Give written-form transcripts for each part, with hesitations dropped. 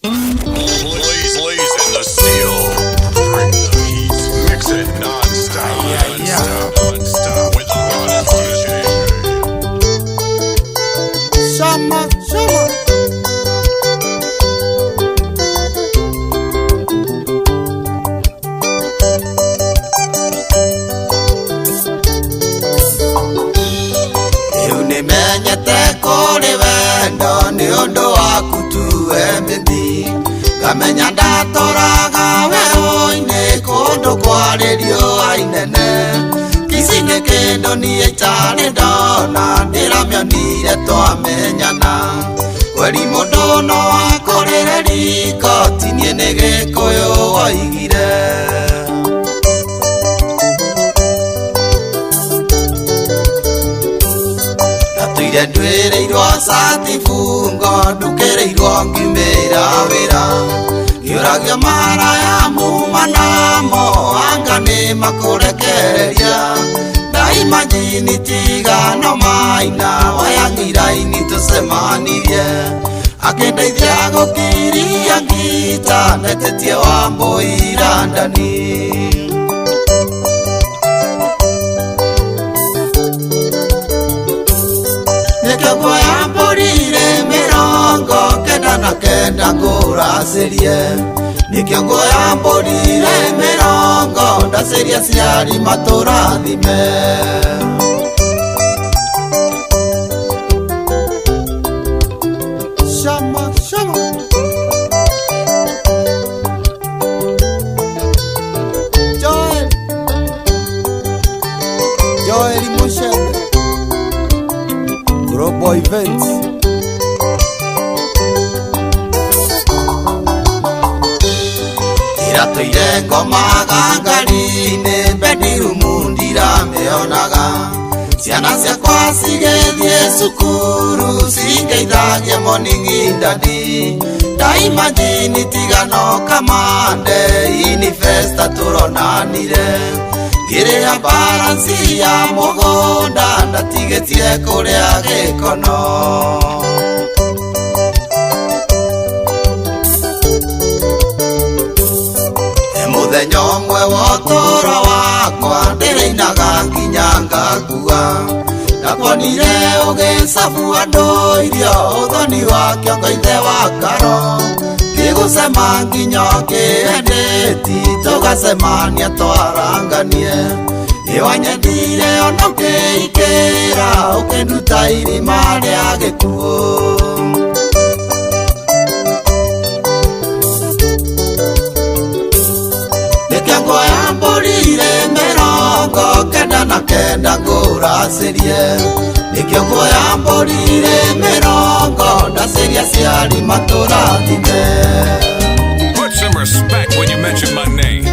Blazing the steel. Bring the heat. Mix it non-stop. Non-stop. With the hottest DJ. Shama. Kamenya ndatoraga weho-inĩ kũndũ kwarĩrio ainene Kici-inĩ kĩndũ niĩ itarĩ ndona ndĩramĩonire twamenyana Kweri mũndũ no akũrĩre riko ti niĩ nĩ Gĩkũyũ woigire Ndatuire nduĩrĩirwo cati bungo ndukĩrĩirwo ngiumĩra wĩra Ngĩũragio maraya muma namo anga nĩ makũrekereria Ndaima njini tigano maina wayang'ira-inĩ tũcemanirie Akĩndeithia gũkiria ngita netĩtie Wambũi Landani Nguoya mbũri-rĩ mĩrongo kenda na kenda ngũracĩrie Nĩkĩo nguoya mbũri-rĩ mĩrongo ndacĩrie aciari matũrathime Shama. Joel Mushende Global Events Iratoire ngomaga ngari-inĩ bedroom ndiramĩonaga Ciana ciakwa cigĩthiĩ cukuru cingeithagia morning daddy Ndaima njini tigano kamande Inifesta tũronanire Ngĩrĩha balance ya mũgũnda ndatigĩtie kũrĩa gĩkono Mũthenya ũmwe wa ũtũũro wakwa ndĩrĩinaga nginya ngakua Ndakuonire ũgĩcabua andũ irio ũthoni wa kĩongo ithe wa Karo Ngĩgũcema nginya kĩendeti tũgacemania twaranganie Nĩwanyendire ona ũkĩikĩra ũkĩnduta irima rĩa gĩkuũ Nguoya mbũri-rĩ mĩrongo kenda na kenda ngũracĩrie Nĩkĩo nguoya mbũri-rĩ mĩrongo ndacĩrie aciari matũrathime Put some respect when you mention my name.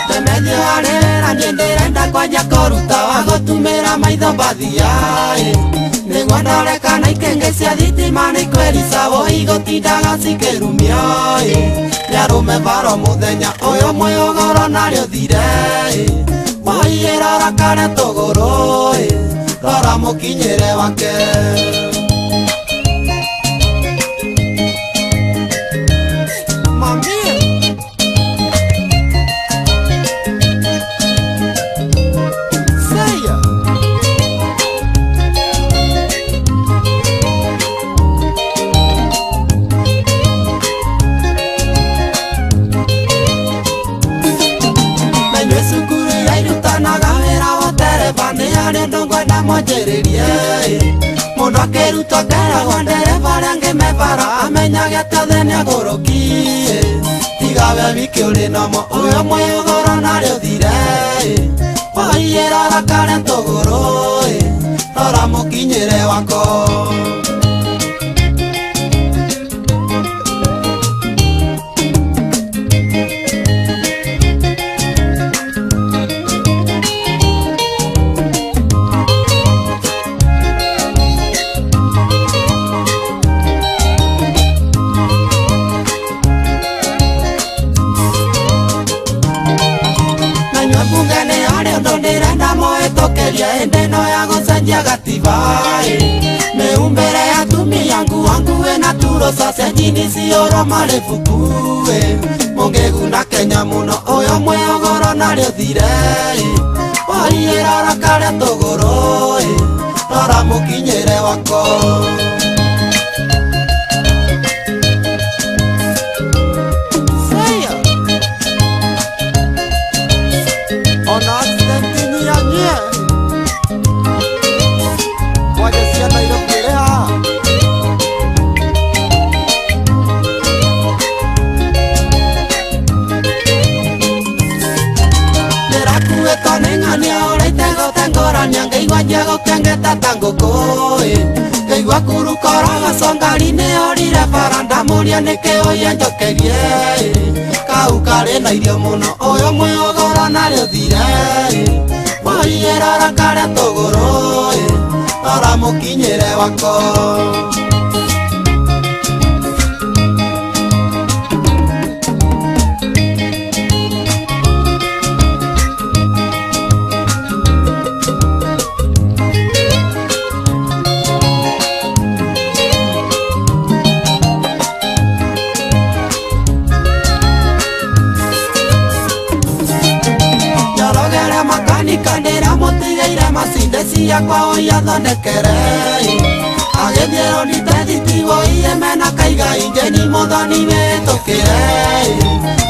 Temenye harĩra niĩ ndĩrenda kwanja kũruta wa gũtumĩra maitho mbathia-ĩ Nĩguo ndore kana ikenge cia thitima nĩ kwĩrica woi gũtindaga cikĩrumio-ĩ Nĩarũme baro mũthenya ũyũ mwĩũgũro narĩo thire-ĩ Woi ĩrora kare tũgũrũ-ĩ Rora mũkinyĩre wake Mũndũ akĩrutwo ngeragwo ndereba arĩa angĩ mebara amenyage atĩ othe nĩagũrũki Tiga we wiki ũrĩ nomo ũyũ mwĩũgũro narĩo thire Woi ĩrora kare tũgũrũ Rora mũkinyĩre wako Ende no ya gũcenjia gatiba Mĩumbĩre ya atumia Paulo Sasejini cioro marĩ buku mũngĩguna Kenya mũno ũyũ mwĩogoro narĩo thire waiyĩrora karĩa tũgũrũ rora mũkinyĩre wako. Ona accident ya nye wajesia Nairobi leha Nĩrakuĩtwo nĩ ng'ania ũrĩte gũtengũrania ngĩigua njegũkengeta ta ngũkũ ngĩigua kurukora gacongari-inĩ orire bara ndamũria nĩkĩ ũiye njokerie kau karĩ na irio mũno ũyũ mwĩogoro narĩo thire waiyĩrora karĩa tũgũrũ rora mũkinyĩre wako. Kanĩra mũtigeire macinde ciakwa ũiya thondekere agĩthiĩ ronite thitigo iye mena kaiga injeni mũthoni wĩtũkĩre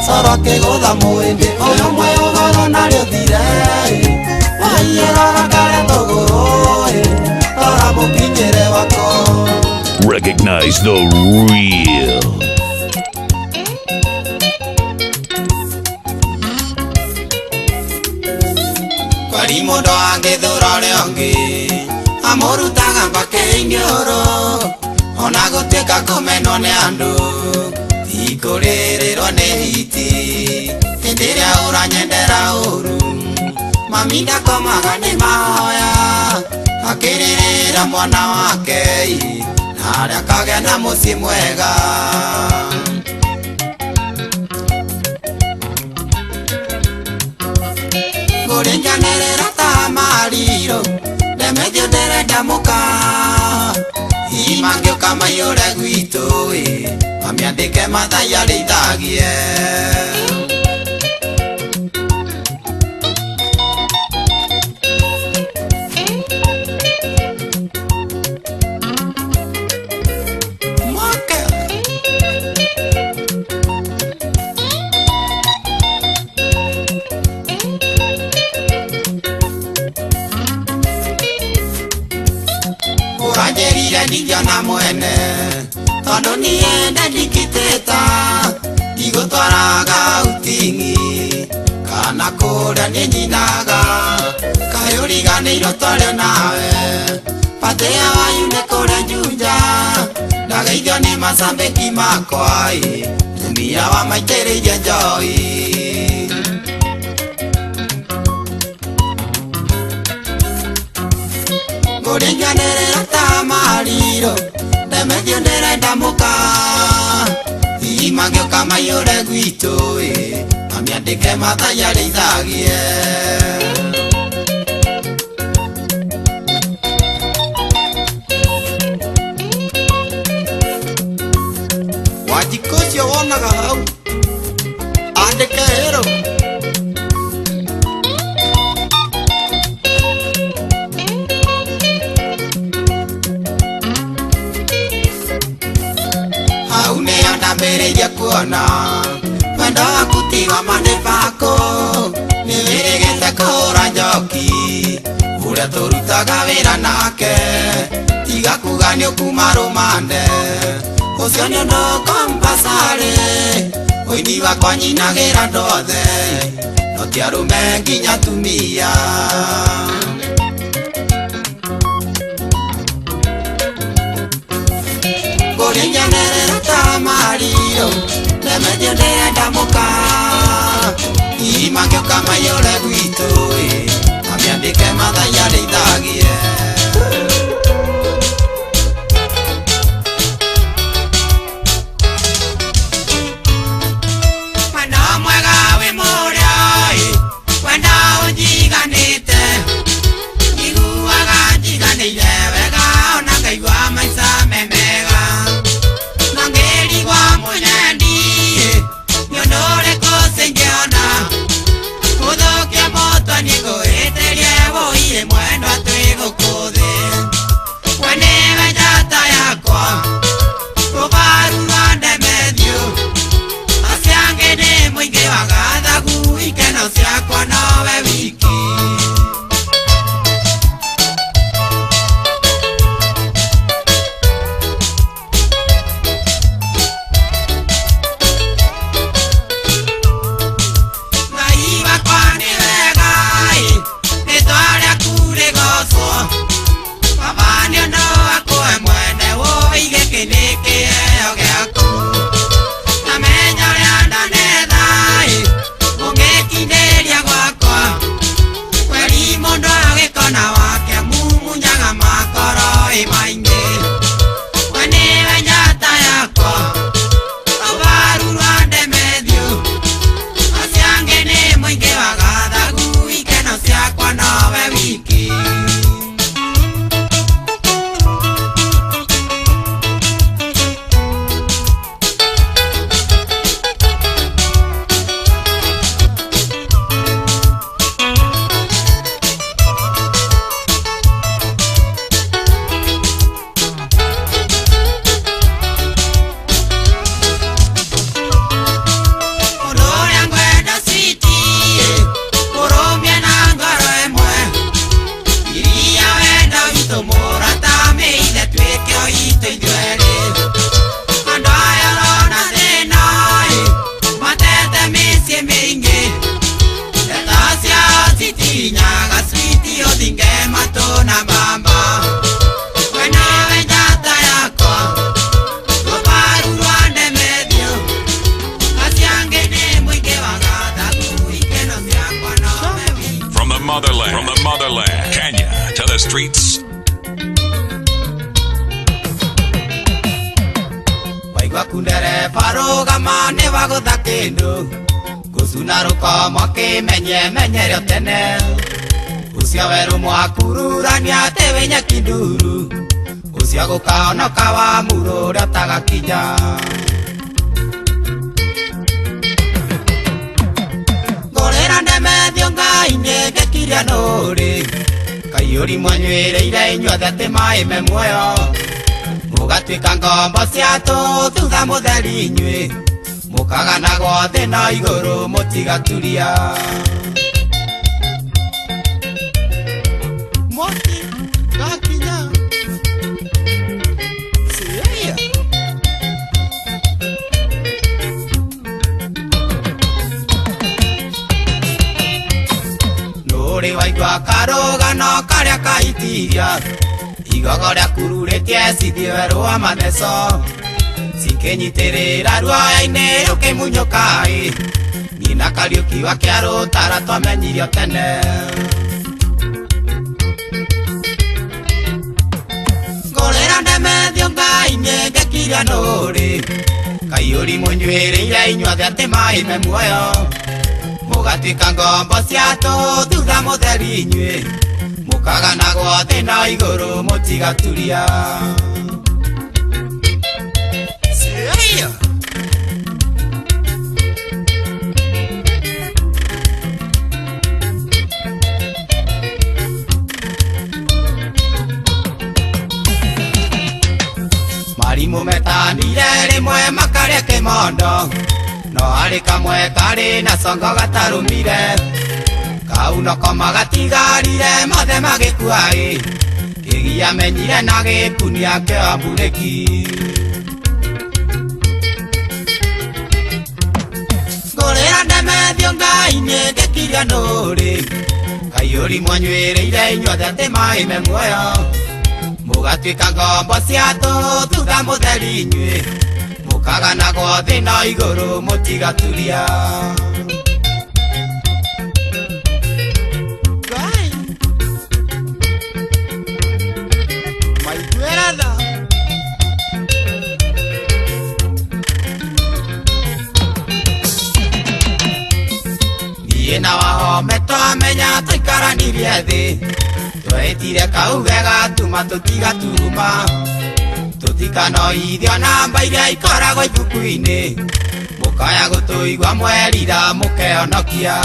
coro akĩgũtha mũĩndĩ ũyũ mwĩogoro narĩo thire waiyĩrora karĩa tũgũrũ rora mũkinyĩre wako. Recognize the real. Kwari mũndũ angĩthũra ũrĩa ũngĩ amũrutaga mbakĩ-inĩ ũrũ ona gũtuĩka kũmenwo nĩ andũ ti kũrĩrĩrwo nĩ hiti hĩndĩ ĩrĩa ũranyendera ũru mami ndakomaga nĩ mahoya akĩrĩrĩra mwana wake na harĩa akagĩa na mũciĩ mwega. Ngũrĩnjanĩrĩra ta mariro ndemethio ndĩrenda mũka imangĩũka maiyũre gwitũ mamĩandĩke mathai arĩithagie. Ũranjĩrire ndingĩona mwene tondũ niĩ ndendikitĩta ndigũtwaraga utingi kana kũrĩa niĩ nyinaga kaĩ ũriganĩirwo twarĩ nawe patĩa wanyu nĩ kũrĩa Juja ndageithio nĩ macambĩki makwa mũtumia wa maitĩrĩirie njohi. Ngũrĩnjanĩrĩra ta mariro ndemethio ndĩrenda mũka imangĩũka maiyũre gwitũ mamĩandĩke mathai arĩithagie. Wanjikũ ũcio wonaga hau andĩke hero hau nĩyo ndambĩrĩirie kuona wendo waku tiga manĩbako nĩ wĩrĩgĩte kũhũra njoki ũrĩa tũrutaga wĩra nake tiga kuga nĩ ũkuma rũmande ũcio nĩ ũndũ kompasarĩ ũini wakwa nyinagĩra ndothe no ti arũme nginya tumia. Ngũrĩnjanĩrĩra ta mariro ndemethio ndĩrenda mũka imangĩũka maiyũre gwitũ mamĩandĩke mathai arĩithagie. Wendo mwega wĩ mũrĩa wenda ũnjiganĩte njiguaga njiganĩire wega ona ngaigua maica me mega na nikiheo giaku na menya ria ndanethai ungikindiria gwakwa kweri mundu agikona wake mumunyaga makoro maingi we niwe njata yakwa rubaru rwa ndemethio aciangi ni muingi wa gathagu ikeno ciakwa nowe wiki From the motherland, Kenya to the streets. Waigua kundere parugama ni wagutha kindu gucuna rukoma kimenye menyerio tene ucio weru mwakururania ati winya kinduru ucio gukaonoka wa muro uria utagakinya ngorera ndemethio ngai ngekiria nuri kaiuri mwanywireire inyuothe ati mai me muoyo mugatwika ngombo ciatu thutha mutheri inyui mukagana thĩ na igũrũ mutigaturia Moti gakinya Siria nũrĩ waigua karũgano karĩa kaitiria igogo rĩa kururĩtie cithi werũ wa matheco cikinyitĩrĩra ruoya-inĩ rũkĩmunyũkai nina Kariuki wa kĩa rũtara twamenyirio tene ngũrĩra ndemethio ngai nĩngekiria nũrĩ kaiũri mũnyuĩrĩire inyuothe atĩ mai me muoyo mũgatwĩka ngombo ciatũ thutha mũtheri inyuĩ mukaganagwo thĩ na igũrũ mutigaturia Siria marimũ metanire rĩmwe makarĩa kĩmondo no harĩ kamwe karĩ na congo gatarũmire kau noko magatigarire mothe magĩkuaĩ kĩgia menyire na gĩkunia kĩa mburĩki ngũrĩra ndemethio ngai nĩngĩkiria nũrĩ kaiũri mwanyuĩrĩire inyuothe atĩ mai me muoyo mũgatwĩka ngombo ciatũ thutha mũtheri inyuĩ mũkaganagwo thĩ na igũrũ mutigaturia Gai Maiguera da niĩ na wahome twamenya tũikaranirie thĩ twetire kau wega tuma tũtigaturuma tũtikanoithio namba iria ikoragwo ibuku-inĩ mũkaya gũtũigua mwerira mũkeonokia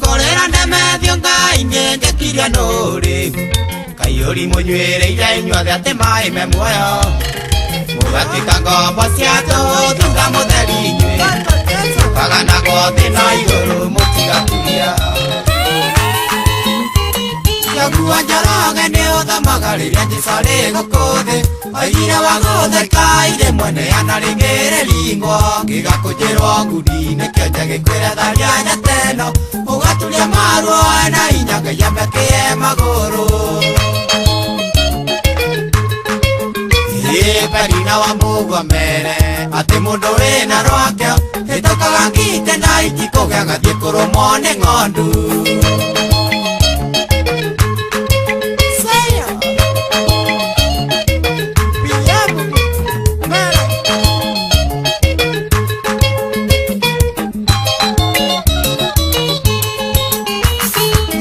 ngũrĩra ndemethio ngai nĩngĩkiria nũrĩ kaiũri mũnyuĩrĩire inyuothe atĩ mai me muoyo mũgatwĩka ngombo ciatũ thutha mũtheri inyuĩ mũkaganagwo thĩ na igũrũ mutigaturia Jagua Njoroge nĩ ũthamaga rĩrĩa Jesũ arĩ gũkũ thĩ oigire wa gũtheka irĩ mwene ana rĩngĩ rĩringwo gĩgakũnjĩrwo ngundi nĩkĩo njagĩkwĩre tharia nyateno ũgaturia maruo na hinya Ngai ambekie magũrũ nĩ ng'ondu.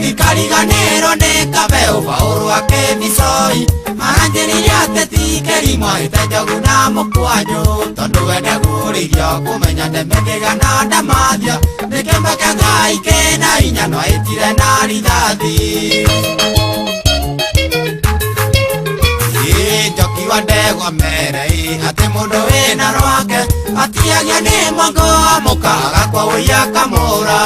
Ikariganĩrwo nĩ kabeu Paũlũ akĩmicoi maranjĩrĩire ateti kĩrimwaĩte njogu na mũkwanjũ tondũ wende gũrĩirio kũmenya ndemekĩga na ndamathia nĩ kĩmbeke Ngai kĩna hinya no ĩtire na rithathi. Njoki wa ndegwa mere atĩ mũndũ wĩna rwake atiagia nĩ mongo mũkaga kwa ũiya kamũra.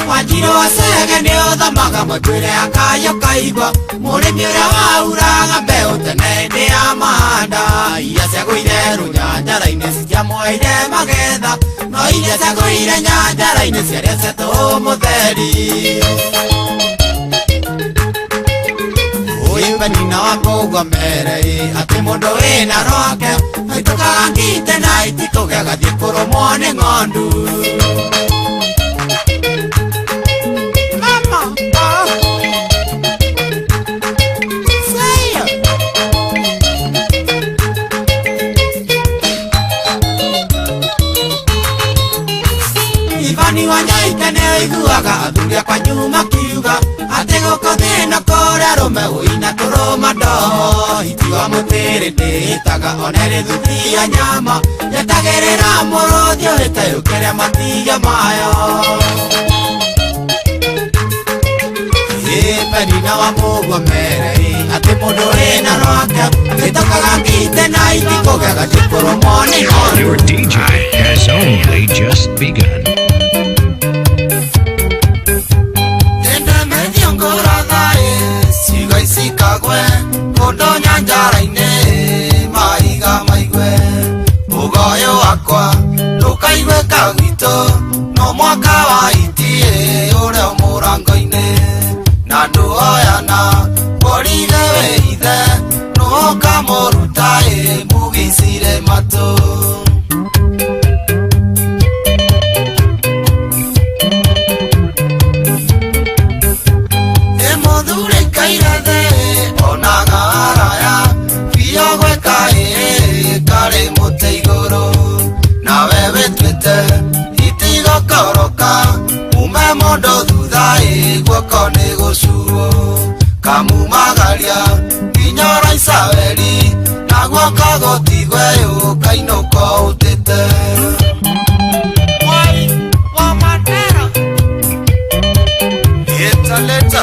Wanjirũ Acege nĩ ũthomaga mwĩkwĩre akayo kaigua mũrĩmi ũrĩa wauraga mbeũ tene hĩndĩ ya mahanda iria ciagũire rũnyanjara-inĩ citiamuoire magetha no iria ciagũire nyanjara-inĩ ciarĩa ciatũ mũtheri. Ũyũbenina wa Mũgomere atĩ mũndũ wĩna rwake aitũkaga ngite na itikũgĩa gathiĩ kũrũmwo nĩ ng'ondu. Ivani Wanyaike nĩ ũiguaga athuri akwa nyuma kiuga atĩ gũkũ thĩna kũrĩa rũme ũina tũrũma ndoho hiti wa mũtĩrĩ ndĩhĩtaga onerĩ thuthia nyama yetagĩrĩra mũrũthi ũhĩte yũkĩre matigia mayo. Penina wa Mũgomere atĩ mũndũ wĩna rwake aitũkaga ngite na itikũgĩa gathiĩ kũrũmwo nĩ ng'ondu. Your DJ has only just begun. Ciugo icikagwe kũndũ nyanjara-inĩ maiga maigwe ũgoyo wakwa ndũkaiguĩka gwitũ no mwaka wa itie ũrĩa mũrango-inĩ na ndũoyana mũrige wĩithe nũka mũruta mũgĩcire matũ. Mũndũ thutha guoko nĩ gũcuo kamumagaria nginya ũraicaweri na guoko gũtigwe ũkainũka ũtĩte. Mwai wa Mandera leta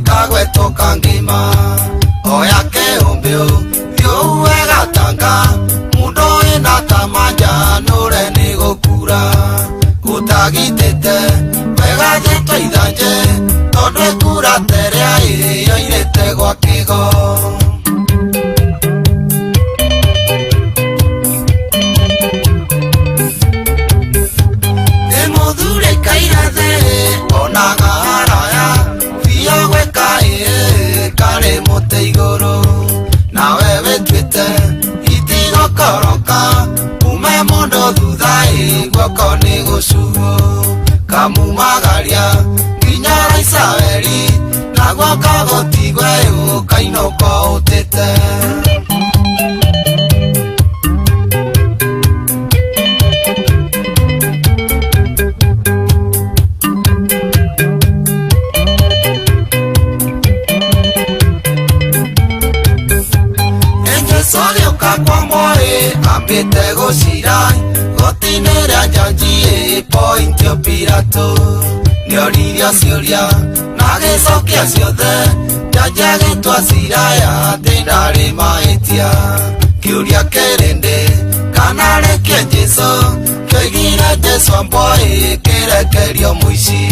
kagwetoka ngima oya kĩũmbĩũ thiũwe gatanga mũndũ wĩna tamanja nũre nĩ gũkura gũtagitĩte wega thĩtwo ithanje tondũ ĩkura terĩa yoirĩte gwa kĩgo. Nĩ mũthuri kairathe onaga haraya karĩ mũtĩ igũrũ nawe wĩtuĩte itigũkoroka ume mũndũ thutha guoko nĩ gũcuo kamumagaria nginya ũraicaweri na guoko gũtigwe ũkainũka ũtĩte. Ambĩte gũcira gũtinĩra njanji point ya Pilato nĩoririo ciũria na agĩcokia ciothe njanji agĩtua cira ya atĩ ndarĩ mahĩtia. Kĩũria kĩrĩndĩ kana reke Jesũ kĩoigire Jesũ amboi kĩrekerio mũici.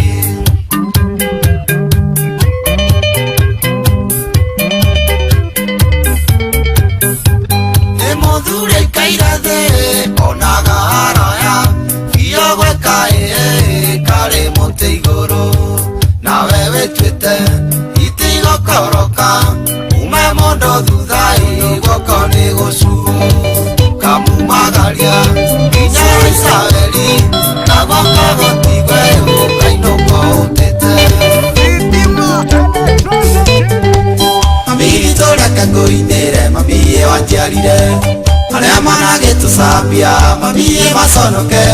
Kangoinere mamiye wanjarire aria maragetusambia mamiye maconoke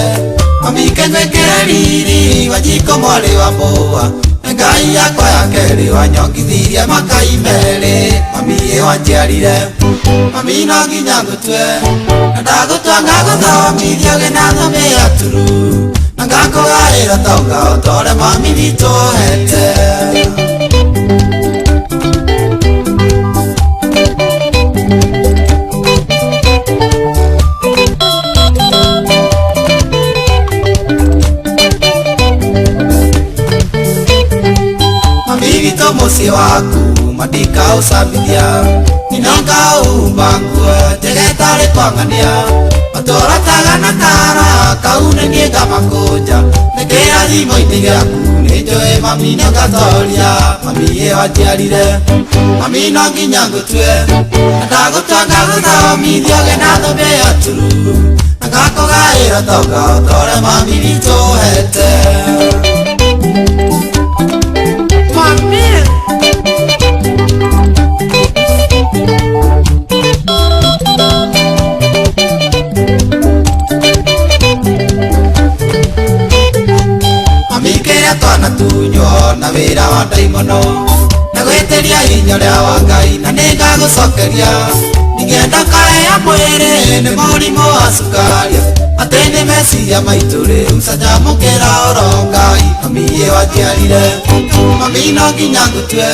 mamikengwekere riri wajiko mwari wa mbua ngai yakwa ya keri wanyongithirie makai meri mamiye wanjarire mami no nginya ngutwe na ndagutwanga guthomithio ginathome aturu na ngakugaira tauga utore mami witu hete musi waku madika usambithia ninonga umbangue tegetari kwangania matora tagana kara kaune niega makuja nekera thimo itigaku nijoe mami nogatoria mami ye wajiarire mami no nginya ngutwe ndagutwanga guthomithio genathome aturu ngakugaira tauga utore mami witu hete na wira wa ndaimono na gweteria hinya ria wa ngai na ningagucokeria ningenda kae mwiri ni murimu wa cukari ati ni meciria maitu riu canjamukira oro ngai mami ye wanjiarire mami no nginya ngutwe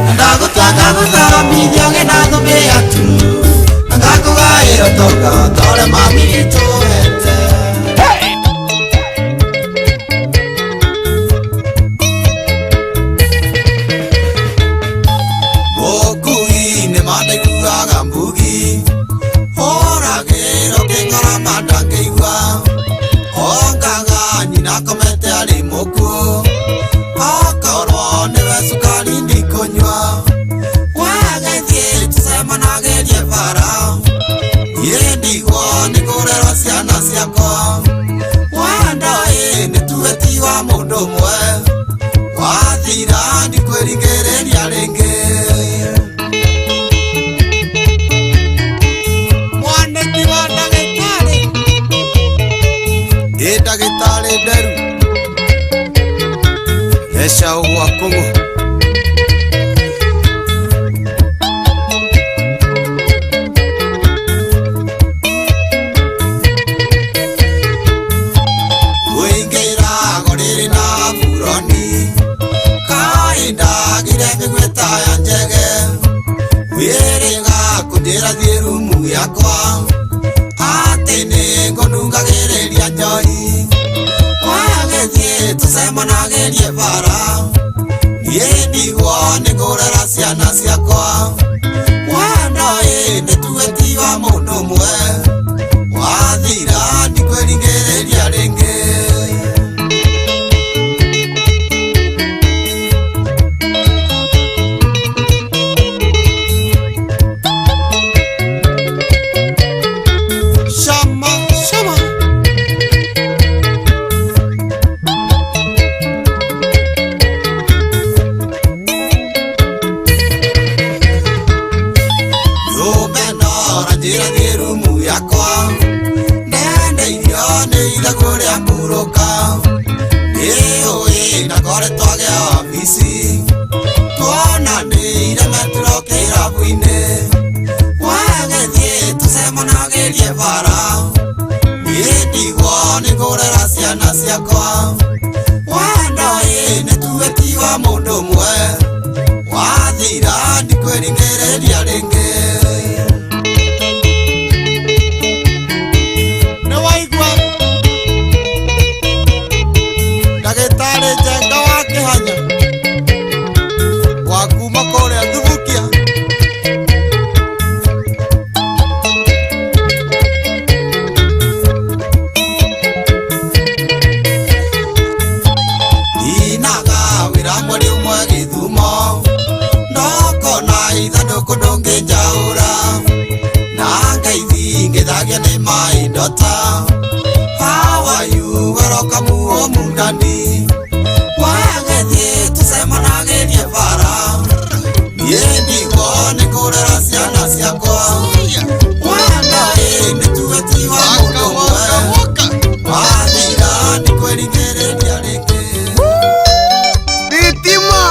na ndagutwanga guthomithio ginathome aturu na ngakugaira toga tore mami witu hete Esha wa Kongo Wengera goriri na buroni kainda girebe gweta yanjege wirenga kudira thirumu yakwa atene ngonunga gereria njoi wagethie tusemanagerie bara yendigwo nigurera ciana ciakwa wandoe nituetiwa mundu umwe wathira ndikweringereria ringi mundu umwe wathira ndikweringereria ringi ni waigua ndagitari Njenga wa Kihanya wa kuma kuria Thubukia How are you? Welcome. mwendani wagethie tucemanagĩrie bara niĩ ndigwo nĩ kũrera ciana ciakwa mwana nĩ tuge ti wa mũndũ ũmwe wathira nĩ kwĩrigĩrĩria rĩngĩ thitima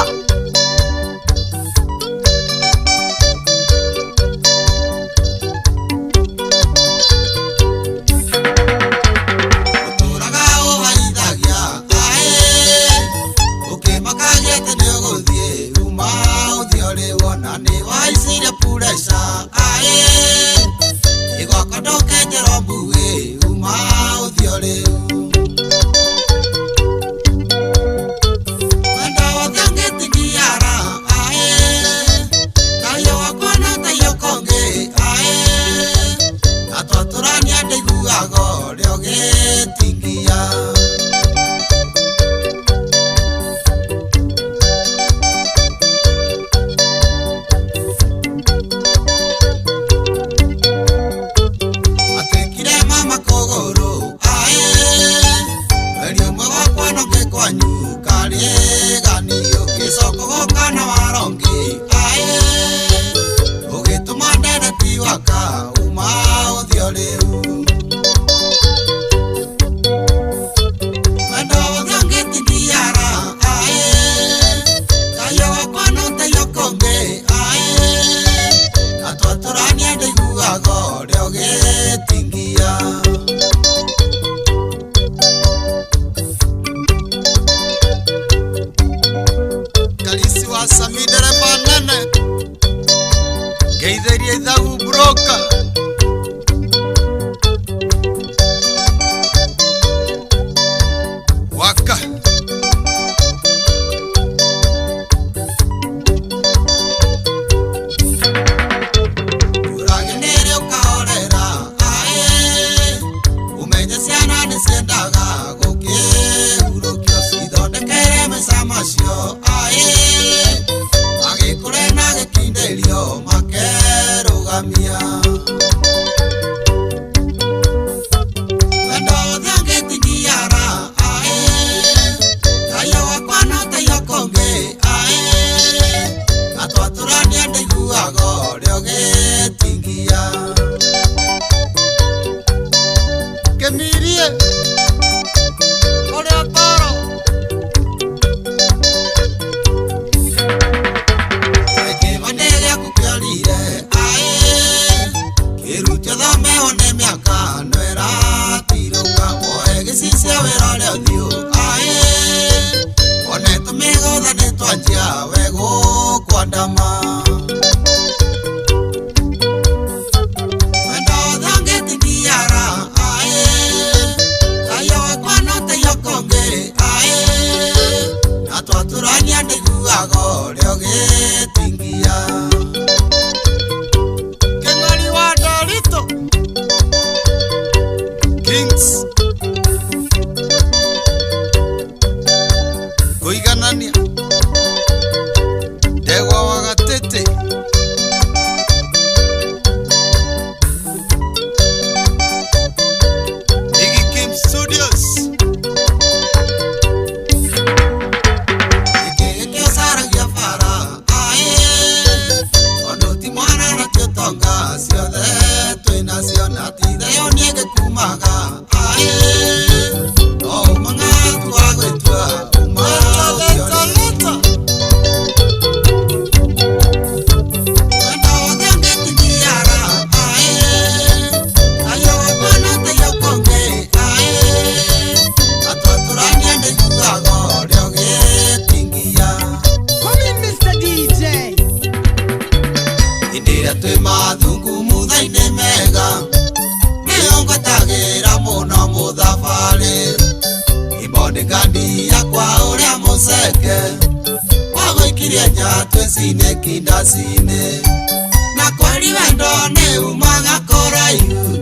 na kweli wendo ne umaga koraihu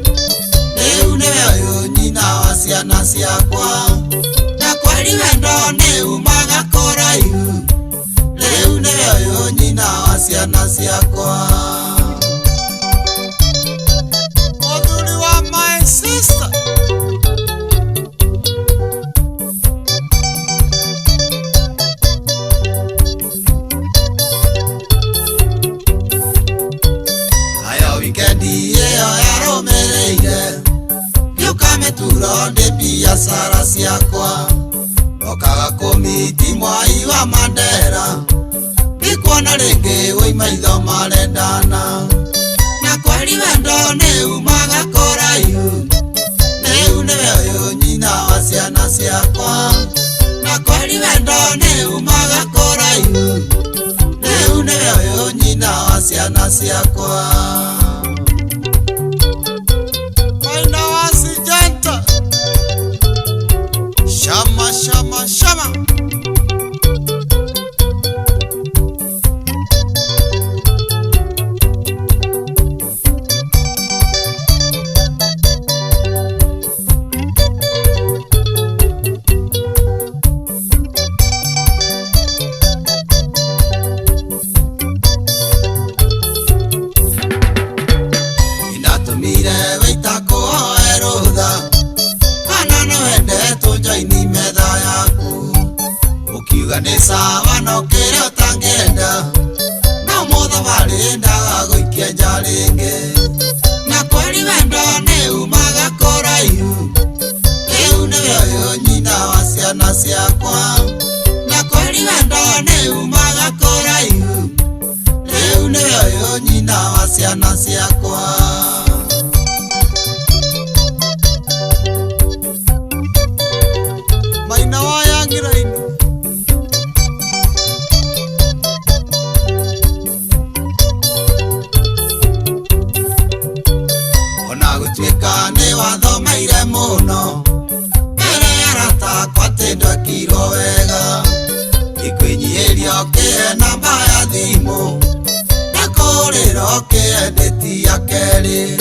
eu ne wewe nyina wa ciana ciakwa na kweli wendo ne umaga koraihu eu ne wewe nyina wa ciana ciakwa Oduri wa my sister ciakwa okaga kumiti mwai wa Mandera ndikuona ringi wai maitho marendana na kweli wendo nĩ umaga kũraihu rĩu nĩwe ũyũ nyina wa ciana ciakwa na kweli wendo nĩ umaga kũraihu rĩu nĩwe ũyũ nyina wa ciana ciakwa Maina wa Sijenta Shama shama shama Ni sawa no kire utangenda no motho barindaga guikia njaringi na kweli wendo ni umaga kũraihu rĩu nĩwe ũyũ nyina wa ciana ciakwa na kweli wendo ni umaga kũraihu rĩu nĩwe ũyũ nyina wa ciana ciakwa Maina wa Yangiraini Tuikane wathomeire muno mbere arata kwatendo kiro wega ikwinyiria okie namba ya thimu na kurira okie ndeti ya keri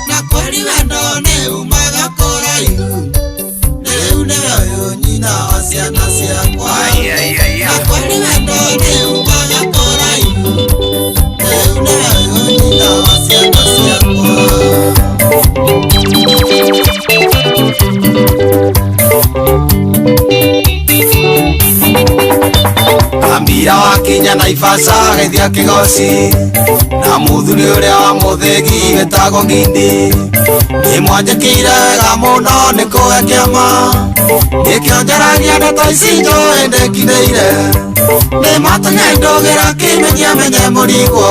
na kweli wendo nĩ umaga kũraihu rĩu nĩwe ũyũ nyina wa ciana ciakwa na kweli wendo nĩ umaga kũraihu rĩu nĩwe ũyũ nyina wa ciana ciakwa Ambia wakinya Naivasha geithia kigoci na muthuri uria wa muthigi wetagwo Ngindi nimwanjĩkĩire wega mũno nĩ kũhe kĩama nĩkĩonjeragia ndeto ici njũĩ ndĩkithĩire nĩmatũhe ndũgĩra kĩmenyia menye mũrigo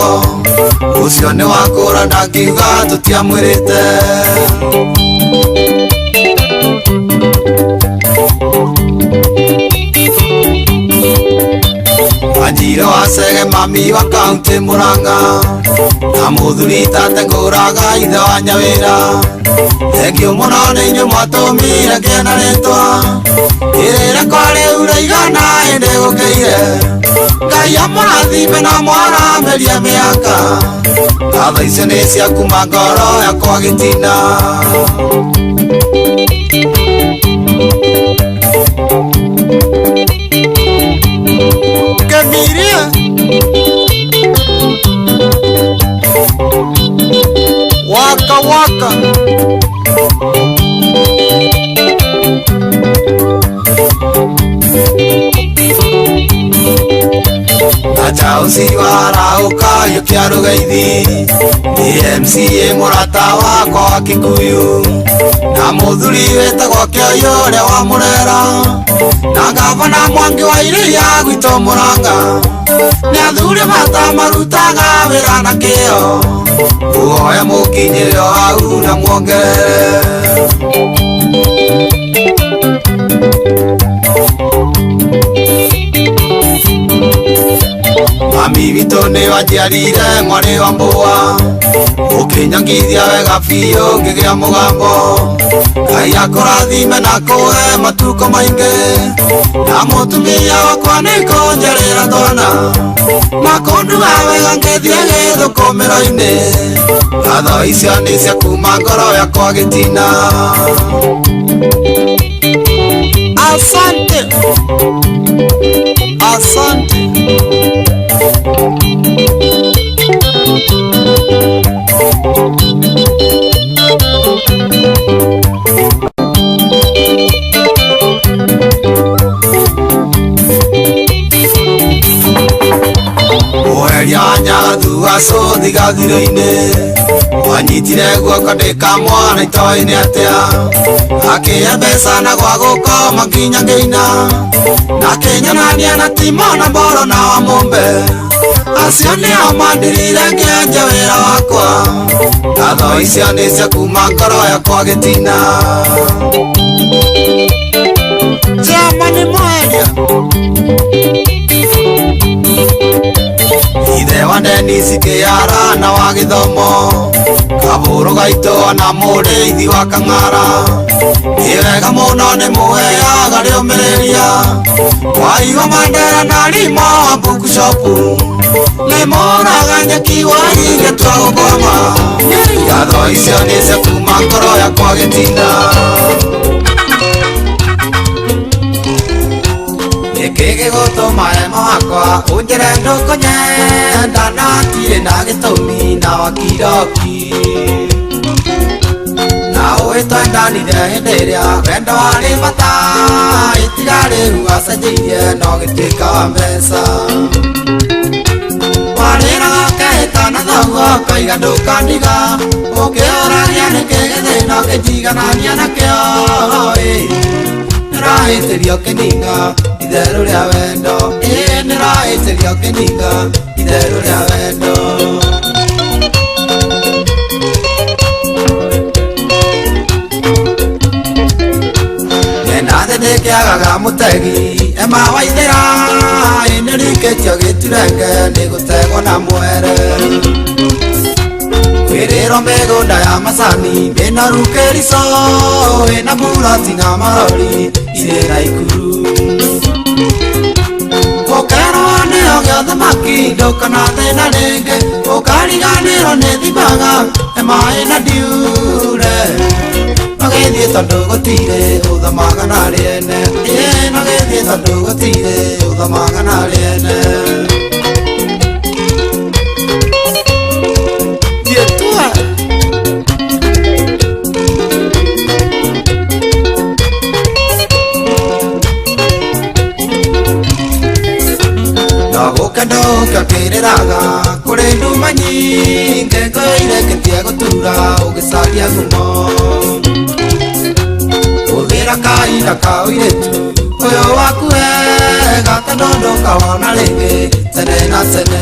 ũcio nĩ wakũra na ngiuga tũtiamwĩrĩte Wanjiro wa Sege mami wa kaunti Murang'a na muthuri tate ngũraga ithe wa Nyawĩra thengio mũno nĩ inyuĩ mwatũmire ngĩe na rĩtwa ĩrĩre kwa rĩu rĩigana hĩndĩ gũkĩire Ngai amũrathime na mwarameria mĩaka ngatho icio nĩ cia kuma ngoro yakwa gĩtina Kemiria Waka waka Acha usiwarauka yukia rugaithi DMCA murata wakwa wa Kikuyu na muthuri wetagwo Kĩoyo ũrĩa wa Mũrera na gavana Mwangi wa Iria gwitũ Murang'a nĩ athuri matamαρutaga wĩra na kĩo uoya mũkinyĩre o hau na muongerere Mami witũ nĩ wanjiarire mwarĩ wa mbũa ũkĩnyangithia wega biũ ngĩgĩa mũgambo Ngai akũrathime na kũhe matuko maingĩ na mũtumia wakwa nĩ kũnjarĩra twana na kũnduga wega ngĩthiĩ gĩthũkũmĩro-inĩ ngatho icio nĩ cia kuma ngoro yakwa gĩtina Asante Asante Oeria nyagathu gacothi irathiro-inĩ wanyitire guoko ndĩka mwana itoĩ nĩ atĩa akĩhe mbeca na gwa gũkoma nginya ngĩina na kĩnyonania na timona mboro na wa mũmbe acio nĩo mandirire ngĩenja wĩra wakwa ngatho icio nĩcio kuma ngoro yakwa gĩtina Jama nĩ mweria ithe wa Dennis Kĩara na wa gĩthomo Kabũrũ gaitũ na mũrĩithi wa Kang'ara nĩ wega mũno nĩ mũheaga rĩũmĩrĩria waigua Mandera na Rimo wa bookshop nĩ mũraga nyeki waigĩ twa gũkoma ngatho icio nĩcio kuma ngoro yakwa gĩtina Kĩgĩ gũtũma emo wakwa ũnjĩre ndũkũnyenda na hatirĩ na gĩtũmi na wakiroki na ũĩ twendanire hĩndĩ ĩrĩa wendo warĩ bata itiga rĩu acenjeirie no gĩtuĩka wa mbeca warĩraga kehĩta na thoguo kaiga ndũkandiga ũkĩũrania nĩkĩ gĩthĩno gĩnjiganania nakĩo nĩrahĩtĩrio kĩninga itherũ rĩa wendo nĩrahĩtĩrio kĩninga itherũ rĩa wendo nĩnathĩ nĩkĩagaga mũtegi ema waithĩra nĩrikĩtio gĩturenge nĩgũtegwo na mwere kwĩrĩrwo mĩgũnda ya macani mĩnoru kĩrico ĩna buroti na marori irĩ na ikuru ũkerwo nĩyo gĩothe maki ndũkana thĩna rĩngĩ ũkariganĩrwo nĩ thimaga emaĩ na ndiure nogĩthiĩ tondũ gũtirĩ ũthamaga na rĩene nogĩthiĩ tondũ gũtirĩ ũthamaga na rĩene Kakĩrĩraga kũrĩ nduma nyingĩ ngũirĩkĩtie gũtura ũgĩcaria ngumo hũthĩra kahinda ka ũirĩtu ũyũ waku wega tondũ ndũkawona rĩngĩ tene na tene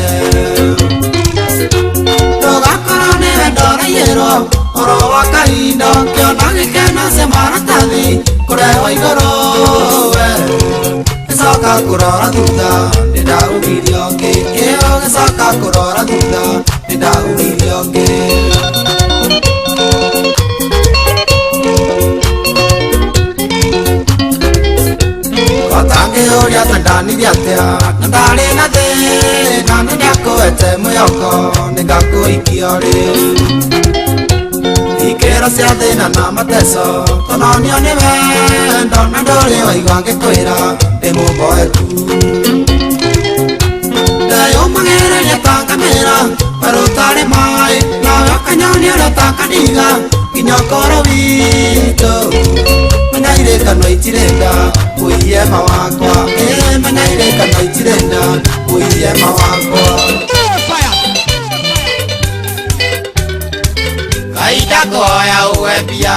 ndũgakorwo nĩ wendo ũraiyĩrwo oro wa kahinda kĩona gĩkeno cia maratathi kũrehwo igũrũ gĩcoka kũrora thutha nĩndaumirie ũngĩ gĩcoka kũrora thutha nĩndaumirie ũngĩ ngĩũria twendanire atĩa na ndarĩ na thĩna nĩndakũhete mwĩhoko nĩngakũikia rĩu ikĩro cia thĩna na mateso tũnonio nĩ wendo na ndũrĩ waigua ngĩkwĩra ndĩ mũmboeku ndeyũmagĩrĩria ta ngamĩra werũ tarĩ maĩ nawe ũkanyonia ũrĩa ta kaniga nginya ũkoro witũ menya irĩkanwo itirenda ũiye ma wakwa menya irĩkanwo itirenda ũiye ma wakwa kahinda ngoya ũwe mbia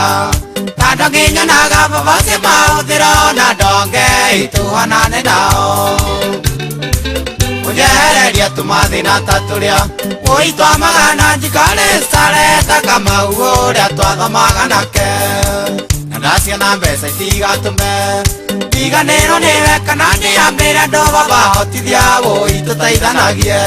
ta ndongĩnyonaga baba cia mahũthĩro na ndonge itũhanane nao ũnjehereria tũmathĩna ta tũrĩa ũi twamagana njikarĩ stareta Kamau ũrĩa twathomaga nake na ndaciona mbeca itigatũme ndiganĩrwo nĩwe kana ndĩambĩre andũ baba hotithia ũi tũteithanagie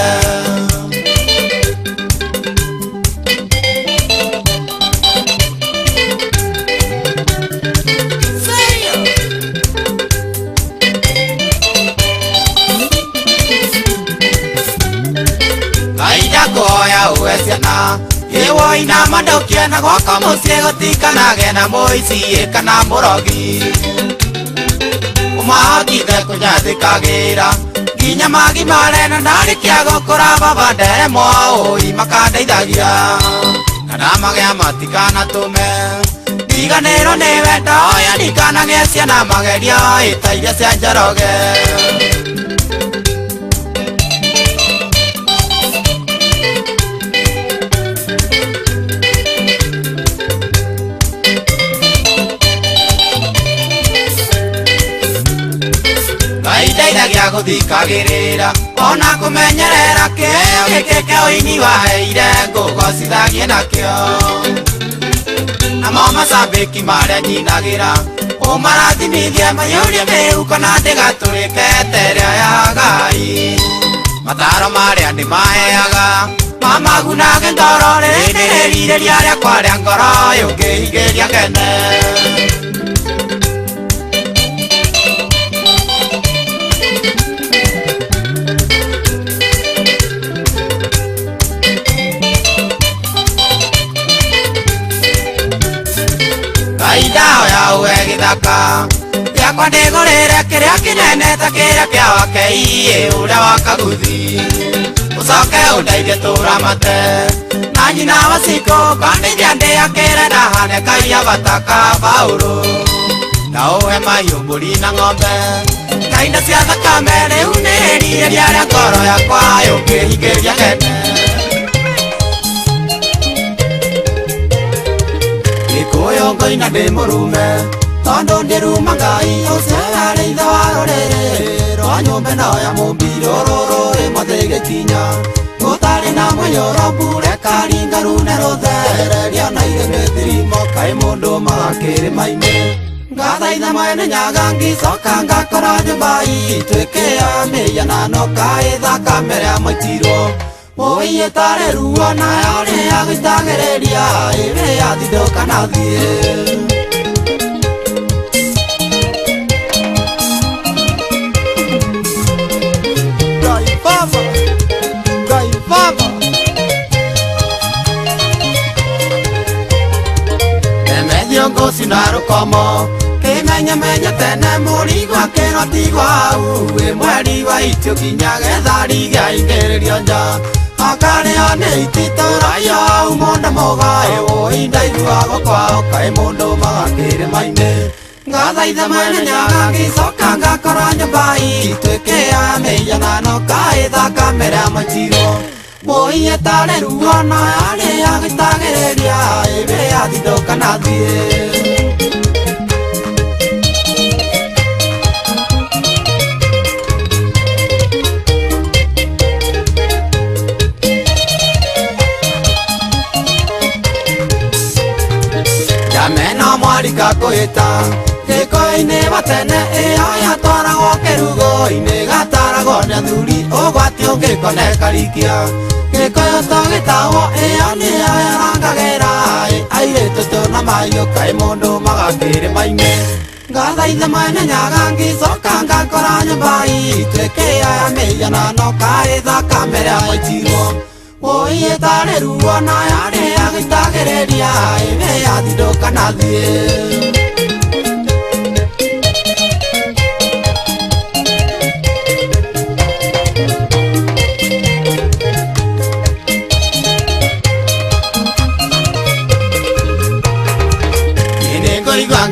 Goya uwe ciana ĩwoi na mandokie na gwaka mũciĩ gũtikanage na mũici kana mũrogi ũmahotithe kũnyathĩkagĩra nginya magi mare na ndarĩkia gũkũra baba nderemwo ũi makandeithagia kana magĩa matikanatũme ndiganĩrwo nĩ wendo ũyũ ndikanagĩe ciana mageria ta iria cia Njoroge cia guthikagirira ona kumenyerera kĩheo gĩkĩ kĩa ũini waheire ngũgocithagie nakĩo namo macambĩki marĩa nyinagĩra ũmarathimithie maiyũrie mĩhuko na ndĩgatũrĩke terĩa ya Ngai mataro marĩa ndĩmaheaga mamagunage ndoro rĩrĩ nĩrĩrirĩria rĩakwa rĩa ngoro yũngĩhingĩria ngene Ngai ndahoya ũhe gĩthaka gĩakwa ndĩgũrĩre kĩrĩa kĩnene ta kĩrĩa kĩa wakei ũrĩa wa kaguthi ũcoke ũndeithie tũramate na nyina waciko kandithia ndĩakĩre ndahane kaia bataka Paũlũ na ũhe mahiũ mbũri na ng'ombe na indo cia thakame rĩu nĩrĩrirĩria rĩa ngoro yakwa yũngĩhingĩria ngene Gĩkũyũ ngoina ndĩ mũrume tondũ ndĩruma Ngai ũcio arĩ ithe wa rũrĩrĩ rwa nyũmba ĩno ya mũmbiro rũrũ rĩmothe gĩkinya gũtarĩ na mũiyũro reka ringa rune rũthereria na irĩmĩ thirimo kaĩ mũndũ magakĩrĩma-inĩ ngathaitha mwene Nyaga ngĩcoka ngakora nyũmba ituĩke ya mĩhianano kaĩ thakame rĩa maitirwo Mũi ĩtarĩ ruo nayo rĩa gũitagĩrĩria ĩrĩ yathindũka na thiĩ Ngosi na rũkomo kĩmenyemenya tene mũrigo akĩrwo tigwo hau mweri wa itio kinya gethari gĩaingĩrĩrio nja akarĩo nĩ ititũraio hau mũndũ mũgaĩ wũi ndaiguagwo kwao kaĩ mũndũ magakĩrĩma-inĩ ngathaitha mwene Nyaga ngĩcoka ngakora nyũmba ituĩke ya mĩhianano kaĩ thakame rĩa maitirwo Mũi ĩtarĩ ruo nayo rĩa gũitagĩrĩria ĩrĩ yathindũka na thiĩ Jameno mwarika kũhĩta Gĩkũyũ-inĩ batene ĩyo yatwaragwo kĩrugo-inĩ gataragwo nĩ athuri ũgwati ũngĩkoneka rikia Gĩkũyũ tũgĩtahwo ĩyo nĩyo yarangagĩra airĩtu tũna mahiũ kaĩ mũndũ magakĩrĩma-inĩ ngathaitha mwene Nyaga ngĩcoka ngakora nyũmba ituĩke ya mĩhianano kaĩ thakame rĩa maitirwo Mũi ĩtarĩ ruo nayo rĩa gũitagĩrĩria ĩrĩ yathindũka na thiĩ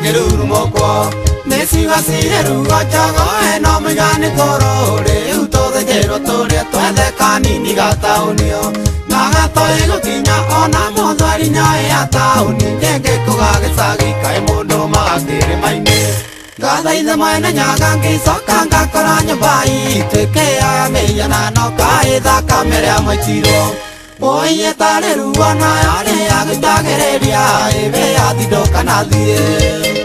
Ngĩrurumũkwo nĩciuga cirĩ ruo njogo ĩno mũigani kũrũ rĩu tũthĩnjĩrwo tũrĩa twethe kanini gataũnio na gatoi gũkinya ona mũthwari nyoĩ ya taũni ndĩngĩkũ gagĩcagi kaĩ mũndũ magakĩrĩma-inĩ ngathaitha mwene Nyaga ngĩcoka ngakora nyũmba ituĩke ya mĩhianano kaĩ thakame rĩa maitirwo Mũi ĩtarĩ ruo nayo rĩa gũitagĩrĩria ĩrĩ yathindũka na thiĩ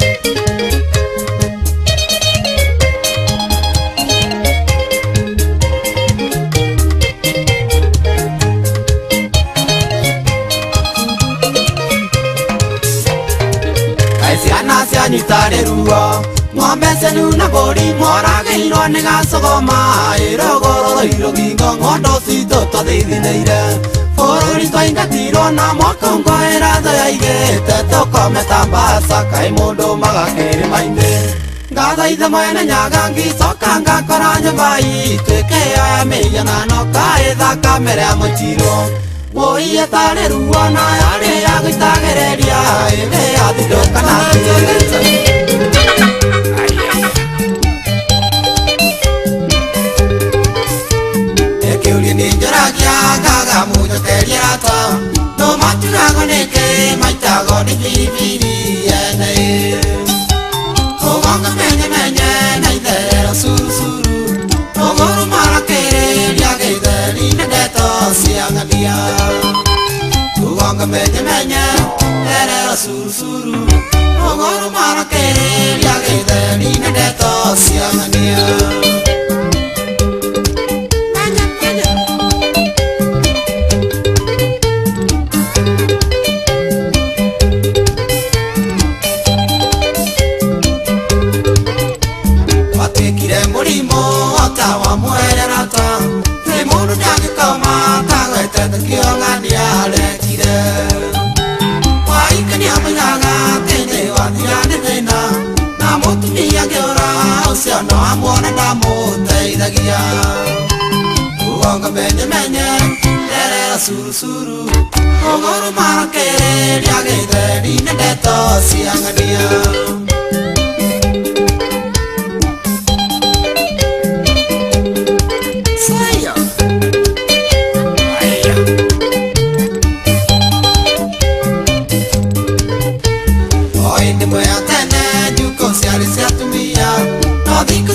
Ciana cianyitarĩ ruo ng'ombe cianyu na mbũri moragĩirwo nĩ gacogoma ĩrogororo irũgingo ng'ondo citũ twathithinĩire bũrũri twaingatirwo na mwakũngũ ĩratho yaigĩte tũkome ta mbaca kaĩ mũndũ magakĩrĩma-inĩ ngathaitha mwene Nyaga ngĩcoka ngakora nyũmba ituĩke ya mĩhianano kaĩ thakame rĩa maitirwo Mũi ĩtarĩ ruo nayo rĩa gũitagĩrĩria ĩrĩ yathindũka na thiĩ Kĩũria nĩ njoragia ngaga mũnjokeria rata no maturagwo nĩkĩ maitagwo nĩ biribiri ene ũgonga menye na itherero surusuru ndeto cia ng'ania tugonga menye erera surusuru ogoro marakeria githeri na ndeto cia ng'ania no amona na muteithagia ugonga menye erera surusuru ogoro marakeria githeri na ndeto cia ng'ania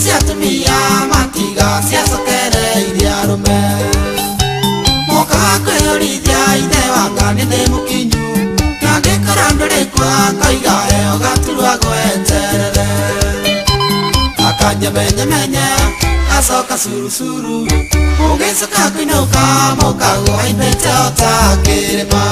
Siatumia matiga siasokere iriarume moka kwĩyũrithia ithe wanga nĩ thĩ mũkinyu ngĩkora ndũrĩkwa koiga eo gaturwa gweterere akanja menye gacoka surusuru ũgĩcoka kũinũka mũkagu aimbĩte ota kĩrĩma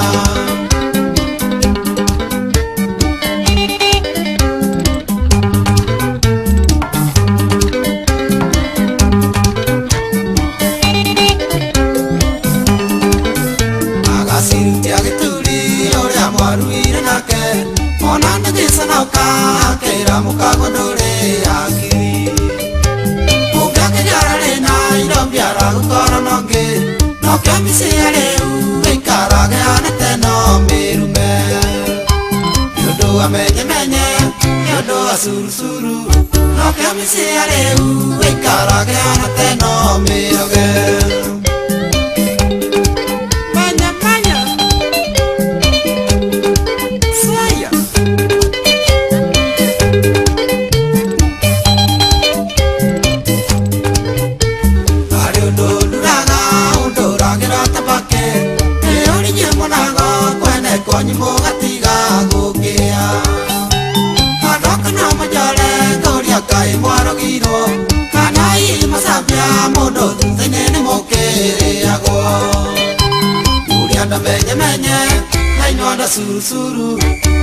mukago ndore akiri ugake jarare na irobiara gukora nonge noke misiare uikarage anete no mirume yodo amenye yodo asurusuru noke misiare uikarage anete no miruge menye nainwanda surusuru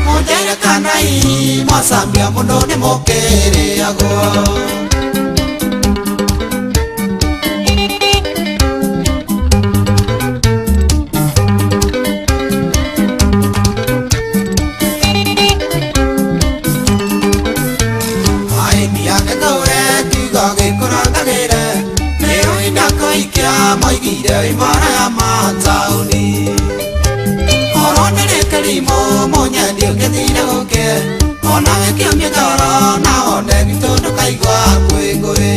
mondere kanai masambia mundo ne mokere ago ai mia ke gore tigage koranga gere nero indako ikia maigire imara matauni mo monya dio ke dina goke ona ke mi garo na one bitondo kaigwa kwengore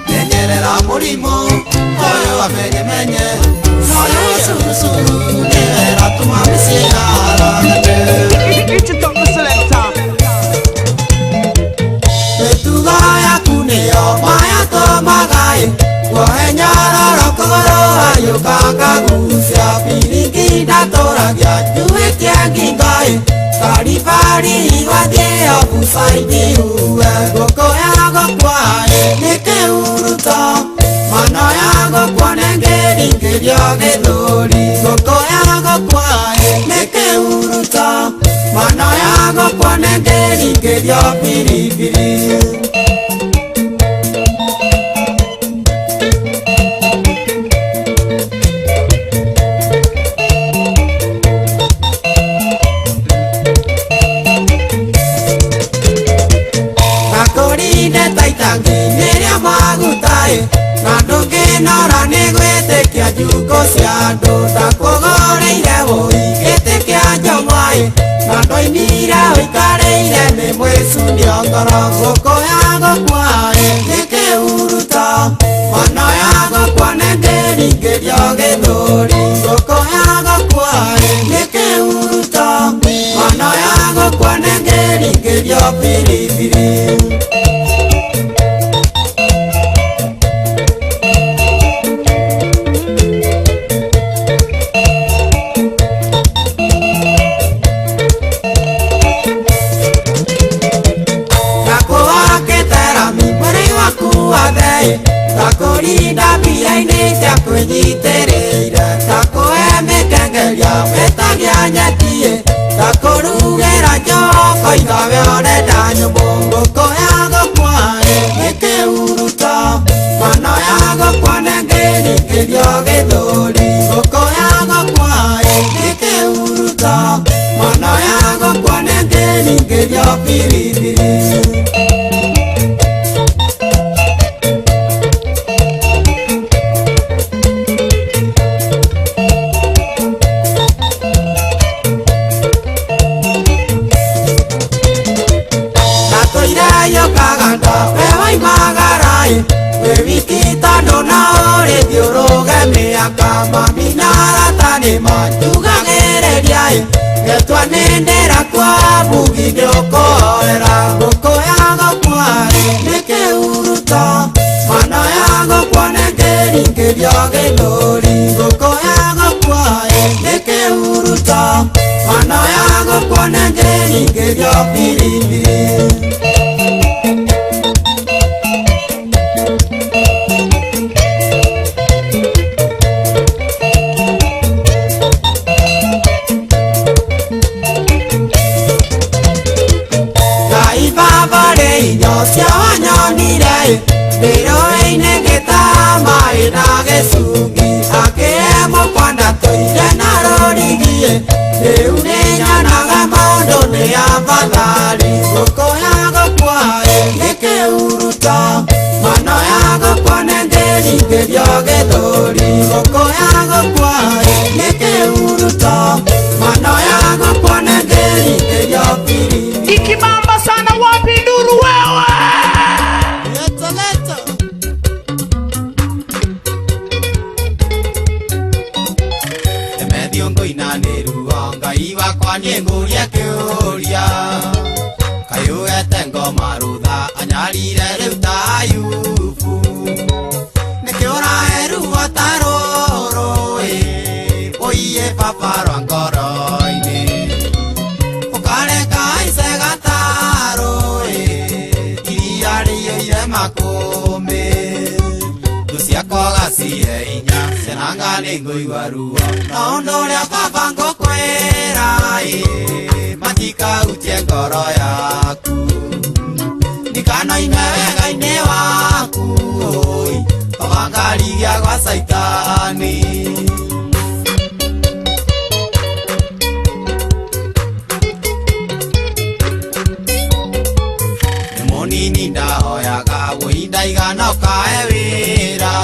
nenyerera murimo oyo amenye oyo surusuru era tuma misira It's a double selector. betuga ya kuneo maya to magai wahenyara rokoro ayo kakagusia piriki datoragia juetia gingai karibari wadie obusaidi uwe goko yago kwae neke uruta mano yago kwanengeri ngerio gedori goko yago kwae neke uruta mano yago kwanengeri ngerio piripiri nora negwete kia juko siando takogoreire woi gete kia jomai nando imira oikareire me mwesu ndiongoro goko yago kwae neke uruta mano yago kwanengeri ngerio gedori goko yago kwae neke uruta mano yago kwanengeri ngerio piripiri gĩa kwĩnyitĩrĩire, ta kũhe mĩkengeria wĩtagia nyetie, ta kũrugĩra njoko igawe ũrenda nyũmũ. Ngũkũ ya gũkwa nĩ kĩhuruto, mano ya gũkwa nĩ ngĩringĩrio gĩthũri. Ngũkũ ya gũkwa nĩ kĩhuruto, mano ya gũkwa nĩ ngĩringĩrio biribiri. Getwanendera kwa bugi ndiokoera. Ngũkũ ya gũkwa nĩ kĩhuruto, mano ya gũkwa nĩ ngĩringĩrio gĩthũri. Ngũkũ ya gũkwa nĩ kĩhuruto, mano ya gũkwa nĩ ngĩringĩrio biribiri. Ndĩrũĩ-inĩ gĩtamaĩ na gĩcungi, akĩhe mũkwanda tũire na rũrigie. Rĩu nĩ nyonaga mũndũ nĩ abathari. Ngũkũ ya gũkwa nĩ kĩhuruto, mano ya gũkwa nĩ ngĩringĩrio gĩthũri. Ngũkũ ya gũkwa nĩ kĩhuruto, mano ya gũkwa nĩ ngĩringĩrio biribiri. Ikibamba sana wapi nduru wewe? Ngai wakwa nĩ ngũria kĩũria, kayũgete ngoma rũtha anyarire rĩu ta Ayubu. Nĩkĩ ũrahe ruo ta rũrũ ũiye baba rwa ngoro-inĩ, ũkareka haice gatarũ iria rĩiyũire makũmbĩ. Thũ ciakwa gacihe hinya, cenanga nĩ ngũigua ruo. Na ũndũ ũrĩa baba ngũkwĩra matikahutie ngoro yaku, ndikanoime wega-inĩ waku ũgangarigia gwa Saitani. Nĩ mũnini ndahoyaga ihinda igana ũkahe wĩra,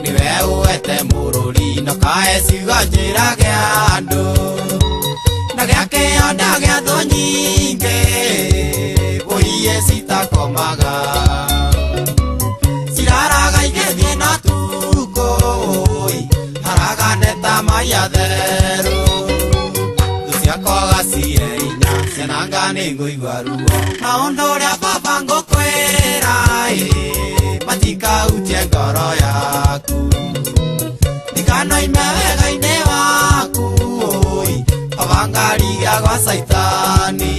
niwe ũwete mũrũri na ũkahe ciugo njĩra gĩa andũ, na gĩakĩo ndagĩa thũ nyingĩ ũiye citakomaga, ciraraga igĩthiĩ na tukũ haragane ta maiya therũ. Thũ ciakwa gacihe hinya, cenanga nĩ ngũigua ruo. Na ũndũ ũrĩa baba ngũkwĩra matikahutie ngoro yaku, ndikanoime wega-inĩ waku ũgangarigia gwa Saitani.